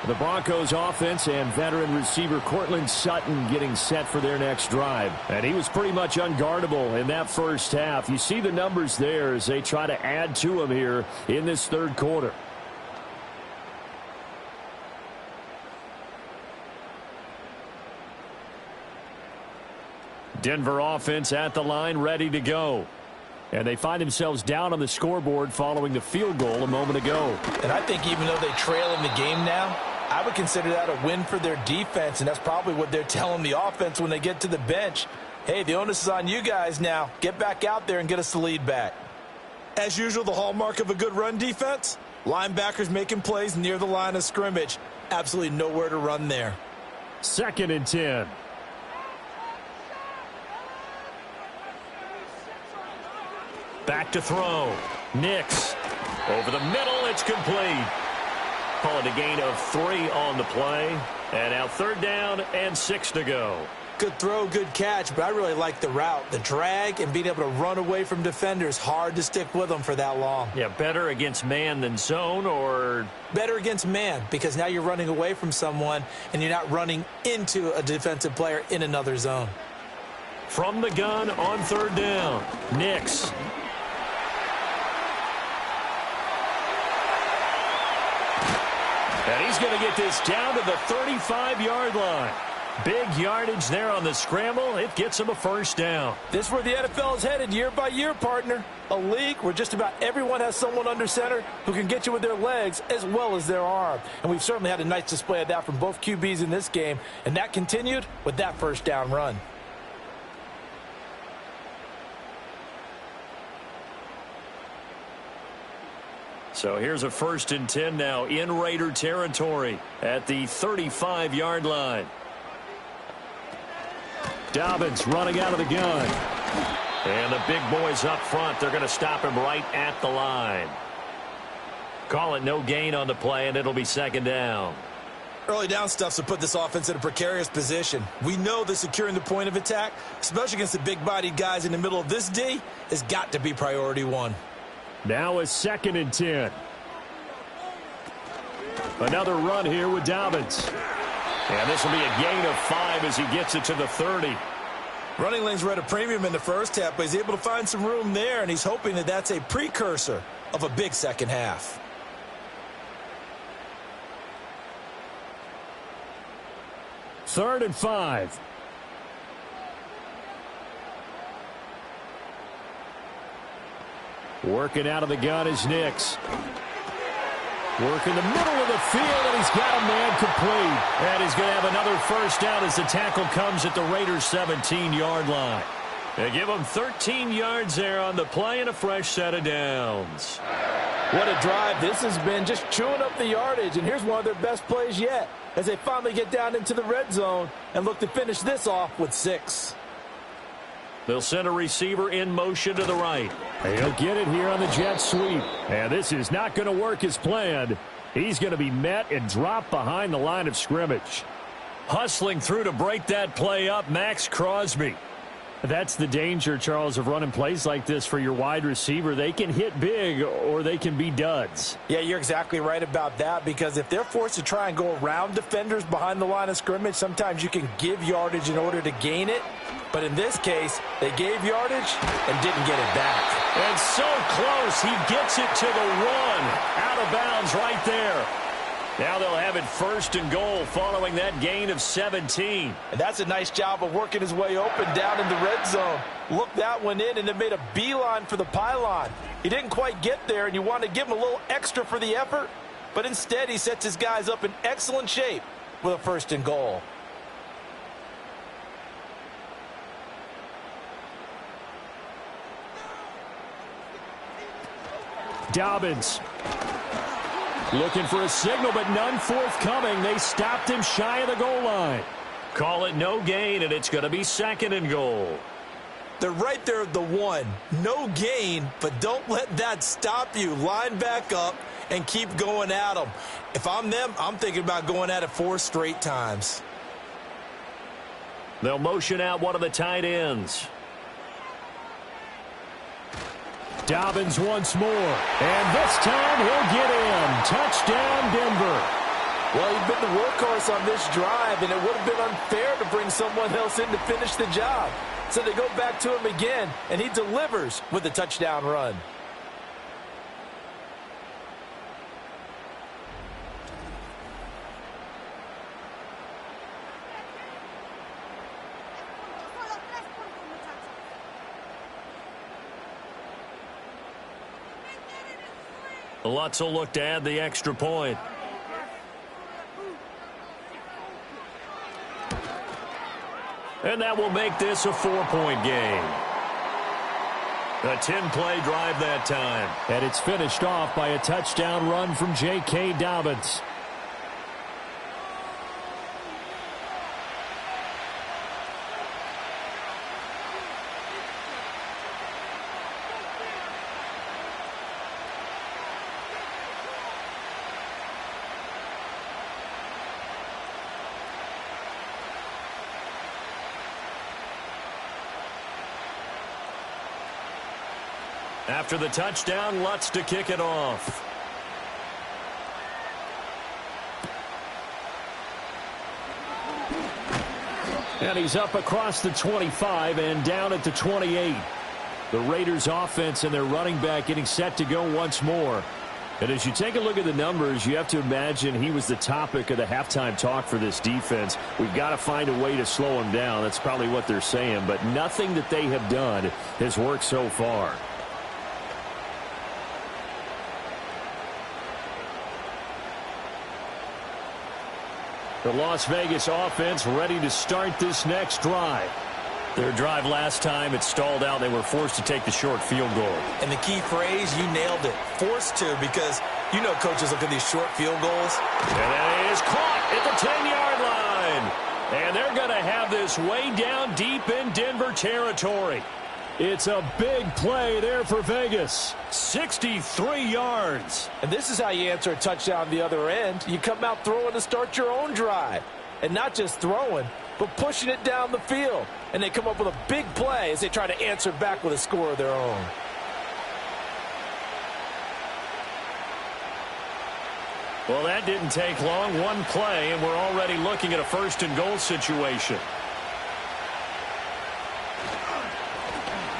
The Broncos offense and veteran receiver Cortland Sutton getting set for their next drive. And he was pretty much unguardable in that first half. You see the numbers there as they try to add to him here in this 3rd quarter. Denver offense at the line, ready to go. And they find themselves down on the scoreboard following the field goal a moment ago. And I think even though they trail in the game now, I would consider that a win for their defense, and that's probably what they're telling the offense when they get to the bench. Hey, the onus is on you guys now. Get back out there and get us the lead back. As usual, the hallmark of a good run defense, linebackers making plays near the line of scrimmage. Absolutely nowhere to run there. 2nd and 10. Back to throw. Nix. Over the middle, it's complete. Call it a gain of 3 on the play. And now 3rd down and 6 to go. Good throw, good catch, but I really like the route. The drag and being able to run away from defenders. Hard to stick with them for that long. Yeah, better against man than zone, or? Better against man, because now you're running away from someone and you're not running into a defensive player in another zone. From the gun on 3rd down. Nix. And he's going to get this down to the 35-yard line. Big yardage there on the scramble. It gets him a 1st down. This is where the NFL is headed year by year, partner. A league where just about everyone has someone under center who can get you with their legs as well as their arm. And we've certainly had a nice display of that from both QBs in this game. And that continued with that 1st down run. So here's a 1st and 10 now in Raider territory at the 35-yard line. Dobbins running out of the gun. And the big boys up front, they're going to stop him right at the line. Call it no gain on the play, and it'll be second down. Early down stuffs will put this offense in a precarious position. We know that securing the point of attack, especially against the big-bodied guys in the middle of this D, has got to be priority one. Now a 2nd and 10. Another run here with Dobbins. And this will be a gain of 5 as he gets it to the 30. Running lanes were at a premium in the first half, but he's able to find some room there, and he's hoping that that's a precursor of a big second half. Third and 5. Working out of the gun is Nix. Working the middle of the field, and he's got a man complete. And he's going to have another first down as the tackle comes at the Raiders' 17-yard line. They give him 13 yards there on the play and a fresh set of downs. What a drive this has been, just chewing up the yardage. And here's one of their best plays yet as they finally get down into the red zone and look to finish this off with 6. They'll send a receiver in motion to the right. He'll get it here on the jet sweep. And this is not going to work as planned. He's going to be met and dropped behind the line of scrimmage. Hustling through to break that play up, Max Crosby. That's the danger, Charles, of running plays like this for your wide receiver. They can hit big or they can be duds. Yeah, you're exactly right about that, because if they're forced to try and go around defenders behind the line of scrimmage, sometimes you can give yardage in order to gain it. But in this case, they gave yardage and didn't get it back. And so close, he gets it to the 1. Out of bounds right there. Now they'll have it 1st and goal following that gain of 17. And that's a nice job of working his way open down in the red zone. Looked that one in and then made a beeline for the pylon. He didn't quite get there, and you want to give him a little extra for the effort. But instead, he sets his guys up in excellent shape with a 1st and goal. Dobbins looking for a signal, but none forthcoming. They stopped him shy of the goal line. Call it no gain, and it's going to be 2nd and goal. They're right there at the 1. No gain, but don't let that stop you. Line back up and keep going at them. If I'm them, I'm thinking about going at it 4 straight times. They'll motion out one of the tight ends. Dobbins once more, and this time he'll get in. Touchdown, Denver. Well, he's been the workhorse on this drive, and it would have been unfair to bring someone else in to finish the job. So they go back to him again, and he delivers with a touchdown run. Lutz will look to add the extra point. And that will make this a 4-point game. A 10-play drive that time. And it's finished off by a touchdown run from J.K. Dobbins. After the touchdown, Lutz to kick it off. And he's up across the 25 and down at the 28. The Raiders offense and their running back getting set to go once more. And as you take a look at the numbers, you have to imagine he was the topic of the halftime talk for this defense. We've got to find a way to slow him down. That's probably what they're saying. But nothing that they have done has worked so far. The Las Vegas offense ready to start this next drive. Their drive last time, it stalled out. They were forced to take the short field goal. And the key phrase, you nailed it. Forced to, because you know coaches look at these short field goals. And that is caught at the 10-yard line. And they're going to have this It's way down deep in Denver territory. It's a big play there for Vegas. 63 yards. And this is how you answer a touchdown the other end. You come out throwing to start your own drive. And not just throwing, but pushing it down the field. And they come up with a big play as they try to answer back with a score of their own. Well, that didn't take long. One play, and we're already looking at a first-and-goal situation.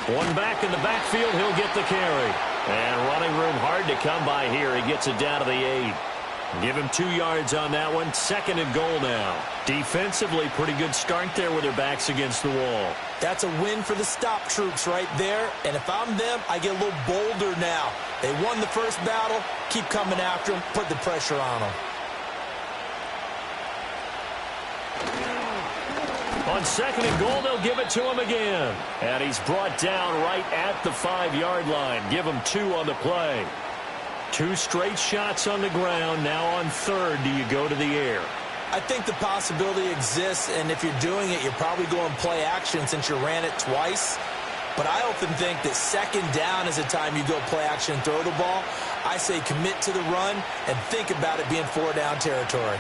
One back in the backfield, he'll get the carry. And running room hard to come by here. He gets it down to the 8. Give him 2 yards on that one. Second and goal now. Defensively, pretty good start there with their backs against the wall. That's a win for the stop troops right there. And if I'm them, I get a little bolder now. They won the first battle. Keep coming after them. Put the pressure on them. On second and goal, they'll give it to him again. And he's brought down right at the 5-yard line. Give him 2 on the play. 2 straight shots on the ground. Now on third, do you go to the air? I think the possibility exists, and if you're doing it, you're probably going play action since you ran it twice. But I often think that second down is the time you go play action and throw the ball. I say commit to the run and think about it being 4-down territory.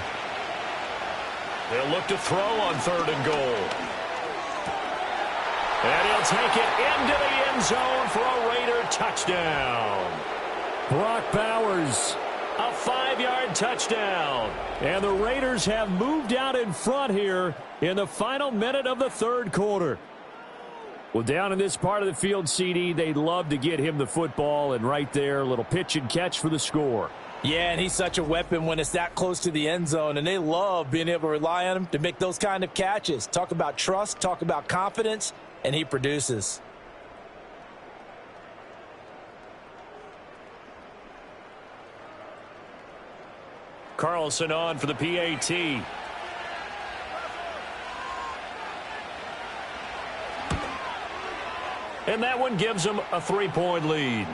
They'll look to throw on third and goal. And he'll take it into the end zone for a Raider touchdown. Brock Bowers. A 5-yard touchdown. And the Raiders have moved out in front here in the final minute of the third quarter. Well, down in this part of the field, CD, they'd love to get him the football, and right there, a little pitch and catch for the score. Yeah, and he's such a weapon when it's that close to the end zone, and they love being able to rely on him to make those kind of catches. Talk about trust, talk about confidence, and he produces. Carlson on for the PAT. And that one gives them a 3-point lead.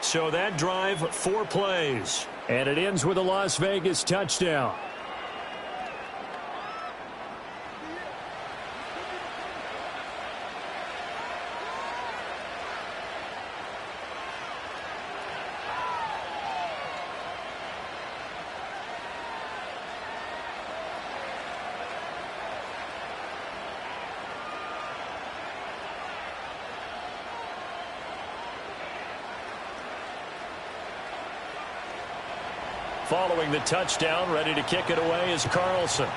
So that drive, 4 plays. And it ends with a Las Vegas touchdown. Following the touchdown, ready to kick it away is Carlson.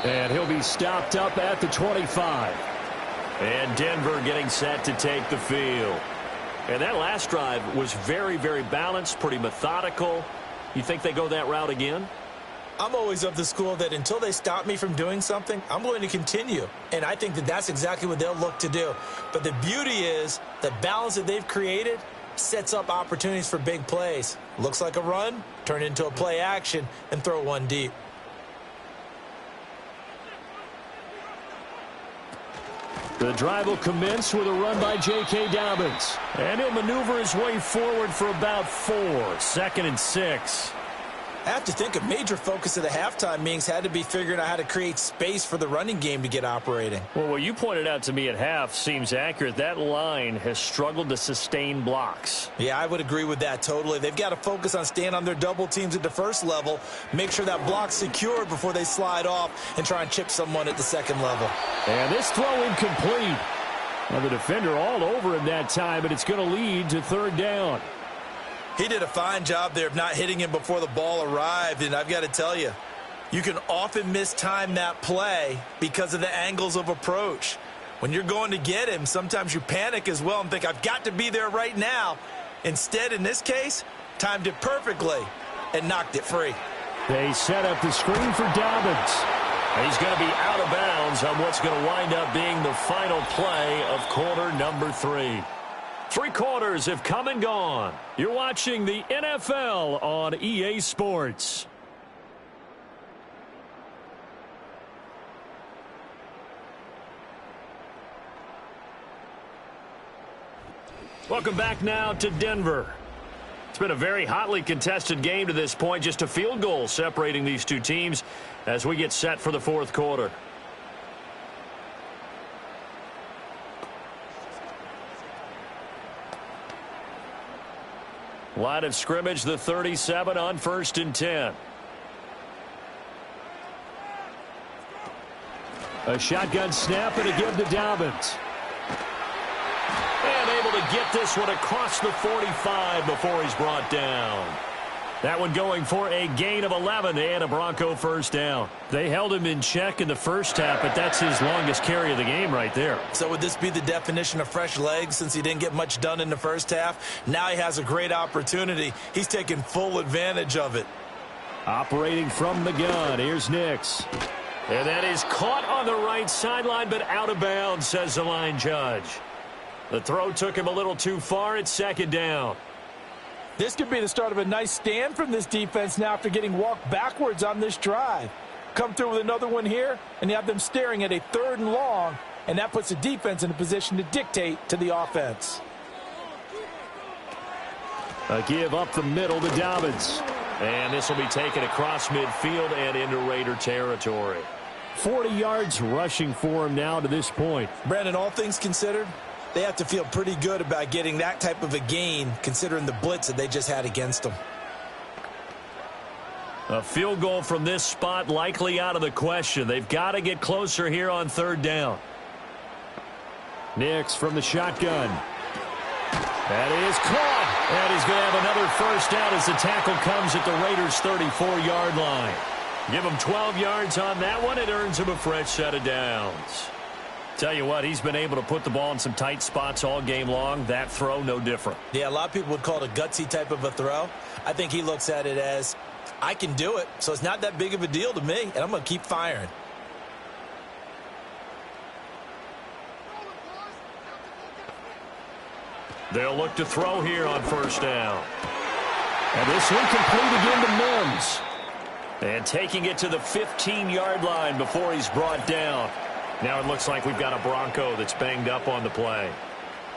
And he'll be stopped up at the 25. And Denver getting set to take the field. And that last drive was very, very balanced, pretty methodical. You think they go that route again? I'm always of the school that until they stop me from doing something, I'm going to continue. And I think that that's exactly what they'll look to do. But the beauty is the balance that they've created sets up opportunities for big plays. Looks like a run, turn it into a play action, and throw one deep. The drive will commence with a run by J.K. Dobbins. And he'll maneuver his way forward for about 4. Second and 6. I have to think a major focus of the halftime meetings had to be figuring out how to create space for the running game to get operating. Well, what you pointed out to me at half seems accurate. That line has struggled to sustain blocks. Yeah, I would agree with that totally. They've got to focus on staying on their double teams at the first level, make sure that block's secured before they slide off and try and chip someone at the second level. And this throw incomplete. Well, the defender all over him that time, but it's going to lead to third down. He did a fine job there of not hitting him before the ball arrived, and I've got to tell you, you can often mistime that play because of the angles of approach. When you're going to get him, sometimes you panic as well and think, I've got to be there right now. Instead, in this case, timed it perfectly and knocked it free. They set up the screen for Dobbins. He's going to be out of bounds on what's going to wind up being the final play of quarter number 3. 3 quarters have come and gone. You're watching the NFL on EA Sports. Welcome back now to Denver. It's been a very hotly contested game to this point. Just a field goal separating these two teams as we get set for the fourth quarter. Line of scrimmage, the 37 on 1st and 10. A shotgun snap and a give to Dobbins. And able to get this one across the 45 before he's brought down. That one going for a gain of 11 and a Bronco first down. They held him in check in the first half, but that's his longest carry of the game right there. So would this be the definition of fresh legs since he didn't get much done in the first half? Now he has a great opportunity. He's taking full advantage of it. Operating from the gun, here's Nix. And that is caught on the right sideline, but out of bounds, says the line judge. The throw took him a little too far. It's 2nd down. This could be the start of a nice stand from this defense now after getting walked backwards on this drive. Come through with another one here, and you have them staring at a 3rd and long, and that puts the defense in a position to dictate to the offense. A give up the middle to Dobbins. And this will be taken across midfield and into Raider territory. 40 yards rushing for him now to this point. Brandon, all things considered, they have to feel pretty good about getting that type of a gain considering the blitz that they just had against them. A field goal from this spot likely out of the question. They've got to get closer here on 3rd down. Nix from the shotgun. That is caught. And he's going to have another first down as the tackle comes at the Raiders' 34-yard line. Give him 12 yards on that one. It earns him a fresh set of downs. Tell you what, he's been able to put the ball in some tight spots all game long. That throw, no different. Yeah, a lot of people would call it a gutsy type of a throw. I think he looks at it as, I can do it, so it's not that big of a deal to me, and I'm going to keep firing. They'll look to throw here on 1st down. And this one complete again to Mims. And taking it to the 15-yard line before he's brought down. Now it looks like we've got a Bronco that's banged up on the play.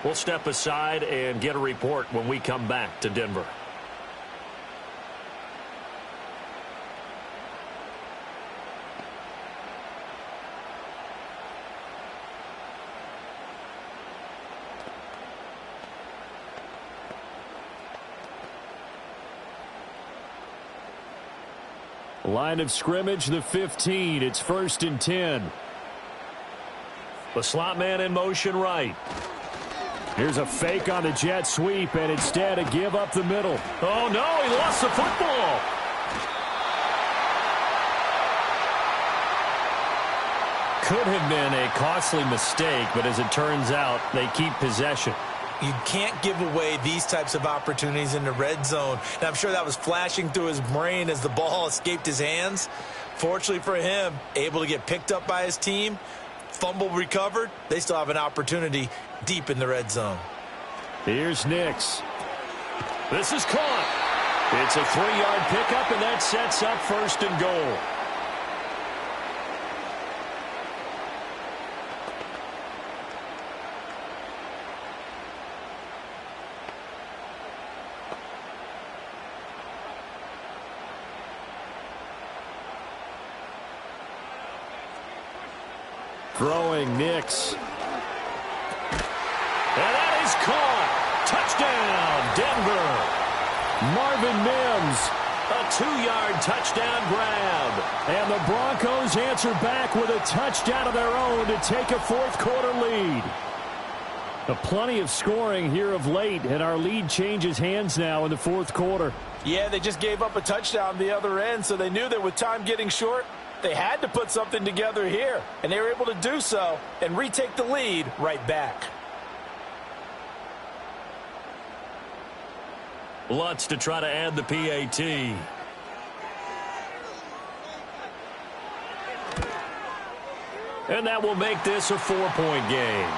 We'll step aside and get a report when we come back to Denver. Line of scrimmage, the 15. It's 1st and 10. The slot man in motion right. Here's a fake on the jet sweep, and instead a give up the middle. Oh, no, he lost the football. Could have been a costly mistake, but as it turns out, they keep possession. You can't give away these types of opportunities in the red zone. And I'm sure that was flashing through his brain as the ball escaped his hands. Fortunately for him, able to get picked up by his team, fumble recovered. They still have an opportunity deep in the red zone. Here's Nix. This is caught. It's a 3-yard pickup, and that sets up 1st and goal. Throwing Nix. And that is caught. Touchdown, Denver. Marvin Mims. A 2-yard touchdown grab. And the Broncos answer back with a touchdown of their own to take a 4th quarter lead. Plenty of scoring here of late, and our lead changes hands now in the 4th quarter. Yeah, they just gave up a touchdown the other end, so they knew that with time getting short, they had to put something together here, and they were able to do so and retake the lead right back. Lutz to try to add the PAT. And that will make this a 4-point game.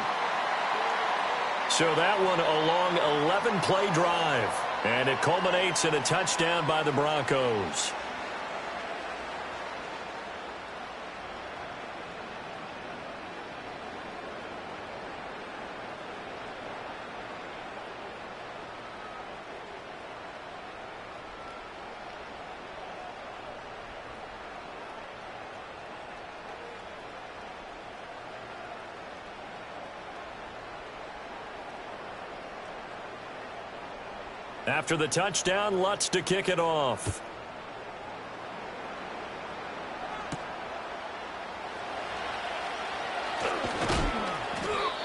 So that one a long 11-play drive. And it culminates in a touchdown by the Broncos. After the touchdown, Lutz to kick it off.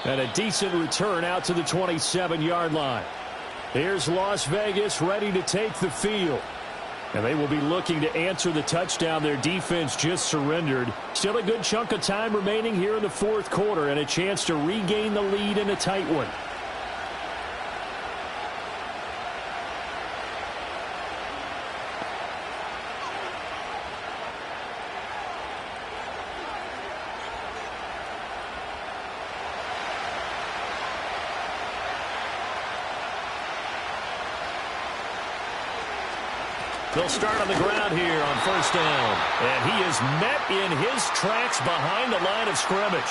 And a decent return out to the 27-yard line. Here's Las Vegas ready to take the field. And they will be looking to answer the touchdown their defense just surrendered. Still a good chunk of time remaining here in the fourth quarter and a chance to regain the lead in a tight one. They'll start on the ground here on first down. And he is met in his tracks behind the line of scrimmage.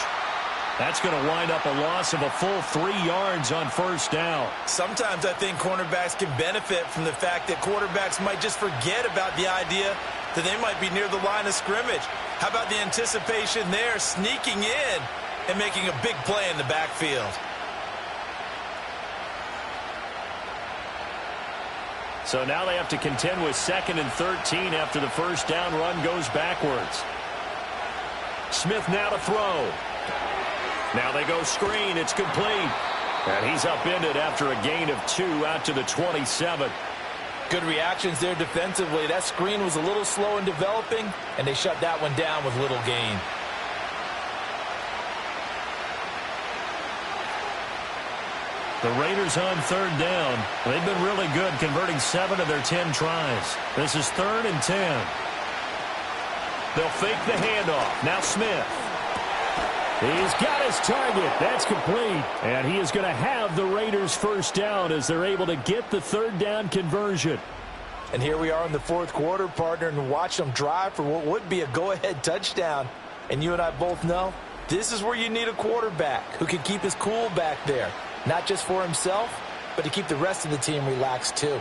That's going to wind up a loss of a full 3 yards on first down. Sometimes I think cornerbacks can benefit from the fact that quarterbacks might just forget about the idea that they might be near the line of scrimmage. How about the anticipation there, sneaking in and making a big play in the backfield? So now they have to contend with 2nd and 13 after the first down run goes backwards. Smith now to throw. Now they go screen. It's complete. And he's upended after a gain of 2 out to the 27. Good reactions there defensively. That screen was a little slow in developing, and they shut that one down with little gain. The Raiders on third down. They've been really good, converting 7 of their 10 tries. This is 3rd and 10. They'll fake the handoff. Now Smith. He's got his target. That's complete. And he is going to have the Raiders first down as they're able to get the third down conversion. And here we are in the fourth quarter, partner, and watch them drive for what would be a go-ahead touchdown. And you and I both know this is where you need a quarterback who can keep his cool back there. Not just for himself, but to keep the rest of the team relaxed too.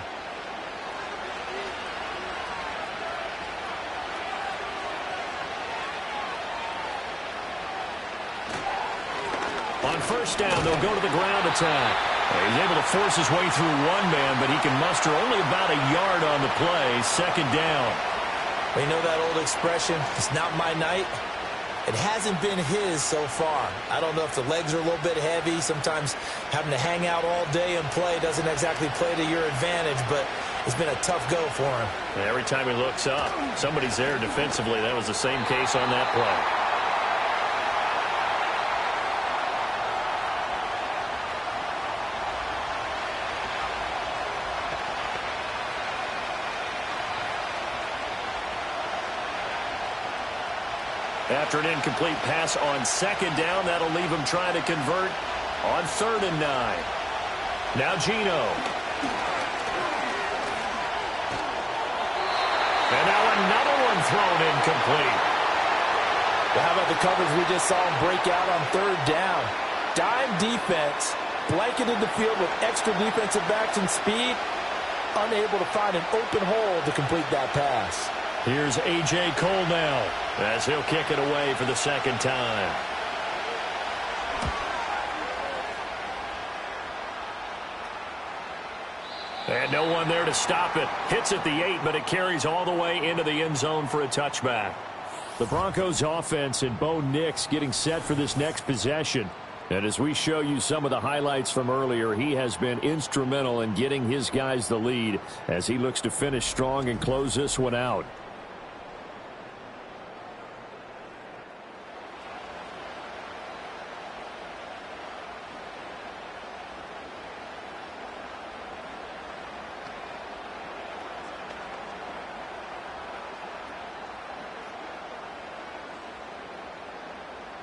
On first down, they'll go to the ground attack. He's able to force his way through one man, but he can muster only about a yard on the play. 2nd down. You know that old expression, it's not my night? It hasn't been his so far. I don't know if the legs are a little bit heavy. Sometimes having to hang out all day and play doesn't exactly play to your advantage, but it's been a tough go for him. And every time he looks up, somebody's there defensively. That was the same case on that play. After an incomplete pass on 2nd down, that'll leave him trying to convert on 3rd and 9. Now Gino. And now another one thrown incomplete. Well, how about the coverage we just saw him break out on 3rd down? Dime defense, blanketed the field with extra defensive backs and speed, unable to find an open hole to complete that pass. Here's A.J. Cole now as he'll kick it away for the 2nd time. And no one there to stop it. Hits at the 8, but it carries all the way into the end zone for a touchback. The Broncos offense and Bo Nix getting set for this next possession. And as we show you some of the highlights from earlier, he has been instrumental in getting his guys the lead as he looks to finish strong and close this one out.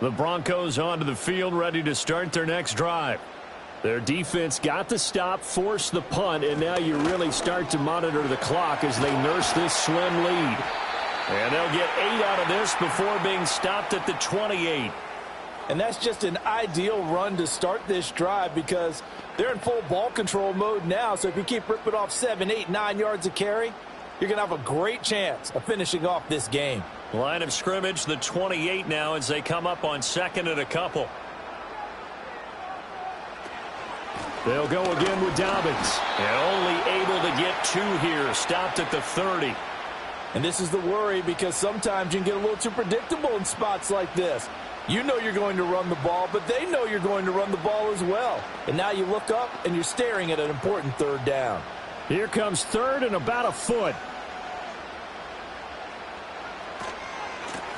The Broncos onto the field, ready to start their next drive. Their defense got the stop, forced the punt, and now you really start to monitor the clock as they nurse this slim lead. And they'll get 8 out of this before being stopped at the 28. And that's just an ideal run to start this drive because they're in full ball control mode now. So if you keep ripping off 7, 8, 9 yards of carry, you're going to have a great chance of finishing off this game. Line of scrimmage, the 28 now as they come up on 2nd and a couple. They'll go again with Dobbins. And only able to get 2 here. Stopped at the 30. And this is the worry because sometimes you can get a little too predictable in spots like this. You know you're going to run the ball, but they know you're going to run the ball as well. And now you look up and you're staring at an important 3rd down. Here comes 3rd and about a foot.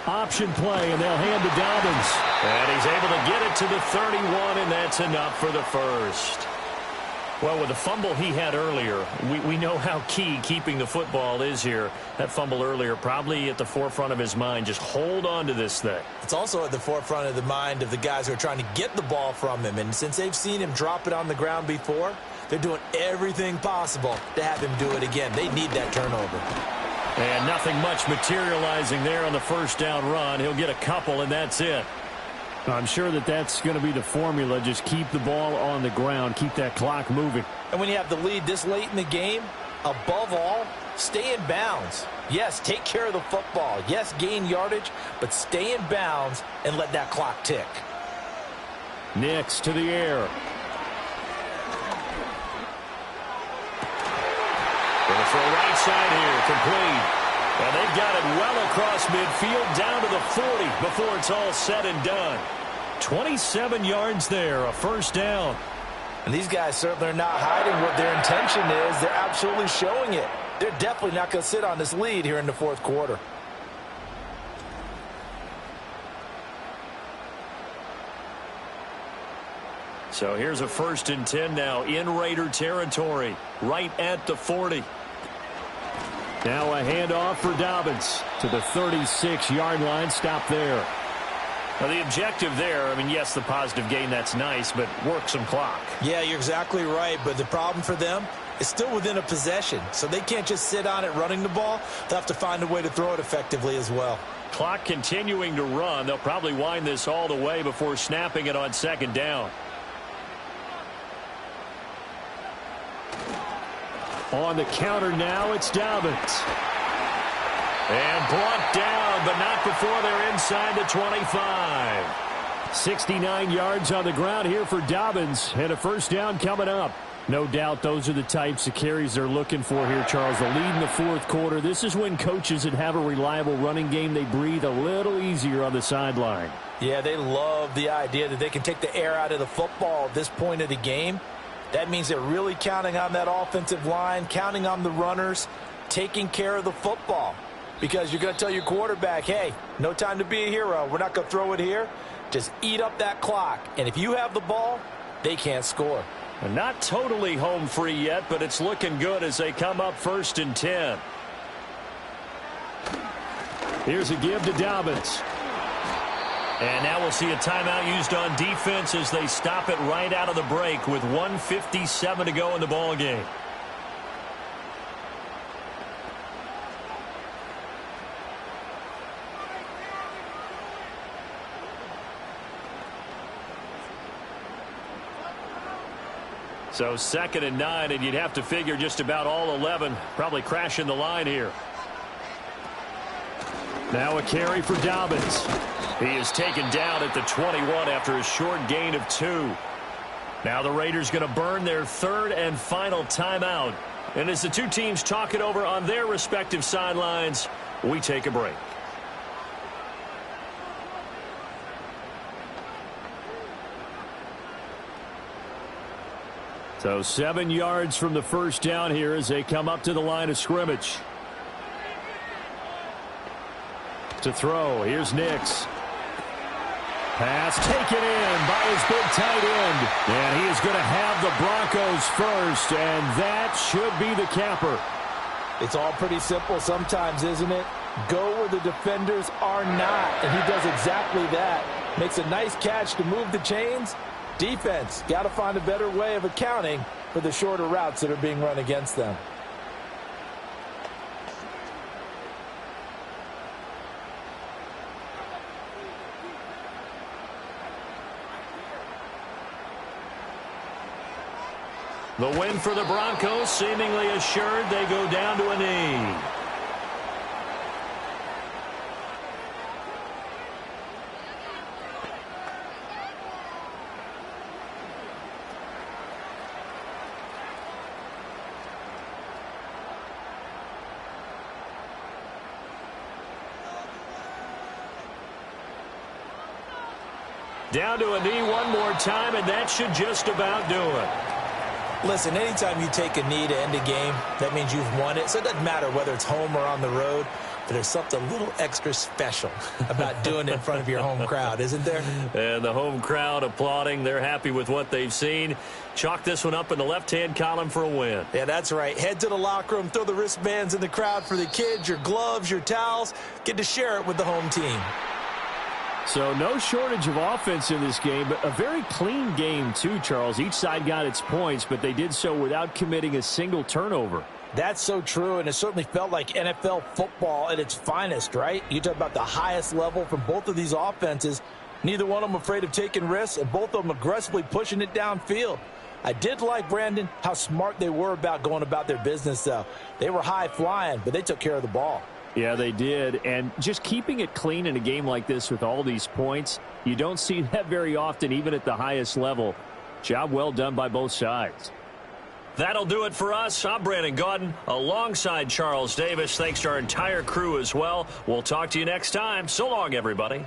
Option play, and they'll hand to Dobbins. And he's able to get it to the 31, and that's enough for the first. Well, with the fumble he had earlier, we know how key keeping the football is here. That fumble earlier probably at the forefront of his mind. Just hold on to this thing. It's also at the forefront of the mind of the guys who are trying to get the ball from him. And since they've seen him drop it on the ground before, they're doing everything possible to have him do it again. They need that turnover. And nothing much materializing there on the first down run. He'll get a couple, and that's it. I'm sure that's going to be the formula. Just keep the ball on the ground. Keep that clock moving. And when you have the lead this late in the game, above all, stay in bounds. Yes, take care of the football. Yes, gain yardage, but stay in bounds and let that clock tick. Nix to the air. Going for a right side here, complete. And they've got it well across midfield, down to the 40 before it's all said and done. 27 yards there, a first down. And these guys certainly are not hiding what their intention is. They're absolutely showing it. They're definitely not going to sit on this lead here in the 4th quarter. So here's a 1st and 10 now in Raider territory, right at the 40. Now a handoff for Dobbins to the 36-yard line. Stop there. Now the objective there, I mean, yes, the positive gain, that's nice, but work some clock. Yeah, you're exactly right, but the problem for them is still within a possession, so they can't just sit on it running the ball. They'll have to find a way to throw it effectively as well. Clock continuing to run. They'll probably wind this all the way before snapping it on 2nd down. On the counter now, it's Dobbins. And brought down, but not before they're inside the 25. 69 yards on the ground here for Dobbins, and a first down coming up. No doubt those are the types of carries they're looking for here, Charles. The lead in the 4th quarter. This is when coaches that have a reliable running game, they breathe a little easier on the sideline. Yeah, they love the idea that they can take the air out of the football at this point of the game. That means they're really counting on that offensive line, counting on the runners, taking care of the football. Because you're going to tell your quarterback, hey, no time to be a hero. We're not going to throw it here. Just eat up that clock. And if you have the ball, they can't score. And not totally home free yet, but it's looking good as they come up 1st and 10. Here's a give to Dobbins. And now we'll see a timeout used on defense as they stop it right out of the break with 1:57 to go in the ball game. So 2nd and 9, and you'd have to figure just about all 11 probably crashing the line here. Now a carry for Dobbins. He is taken down at the 21 after a short gain of 2. Now the Raiders going to burn their 3rd and final timeout. And as the two teams talk it over on their respective sidelines, we take a break. So 7 yards from the first down here as they come up to the line of scrimmage. To throw, here's Nix. Pass taken in by his big tight end. And he is going to have the Broncos first, and that should be the capper. It's all pretty simple sometimes, isn't it? Go where the defenders are not, and he does exactly that. Makes a nice catch to move the chains. Defense, got to find a better way of accounting for the shorter routes that are being run against them. The win for the Broncos seemingly assured. They go down to a knee. Down to a knee one more time, and that should just about do it. Listen, anytime you take a knee to end a game, that means you've won it. So it doesn't matter whether it's home or on the road, but there's something a little extra special about doing it in front of your home crowd, isn't there? And the home crowd applauding. They're happy with what they've seen. Chalk this one up in the left-hand column for a win. Yeah, that's right. Head to the locker room, throw the wristbands in the crowd for the kids, your gloves, your towels. Get to share it with the home team. So no shortage of offense in this game, but a very clean game too, Charles. Each side got its points, but they did so without committing a single turnover. That's so true, and it certainly felt like NFL football at its finest, right? You talk about the highest level from both of these offenses. Neither one of them afraid of taking risks, and both of them aggressively pushing it downfield. I did like, Brandon, how smart they were about going about their business, though. They were high-flying, but they took care of the ball. Yeah, they did. And just keeping it clean in a game like this with all these points, you don't see that very often, even at the highest level. Job well done by both sides. That'll do it for us. I'm Brandon Gaudin alongside Charles Davis. Thanks to our entire crew as well. We'll talk to you next time. So long, everybody.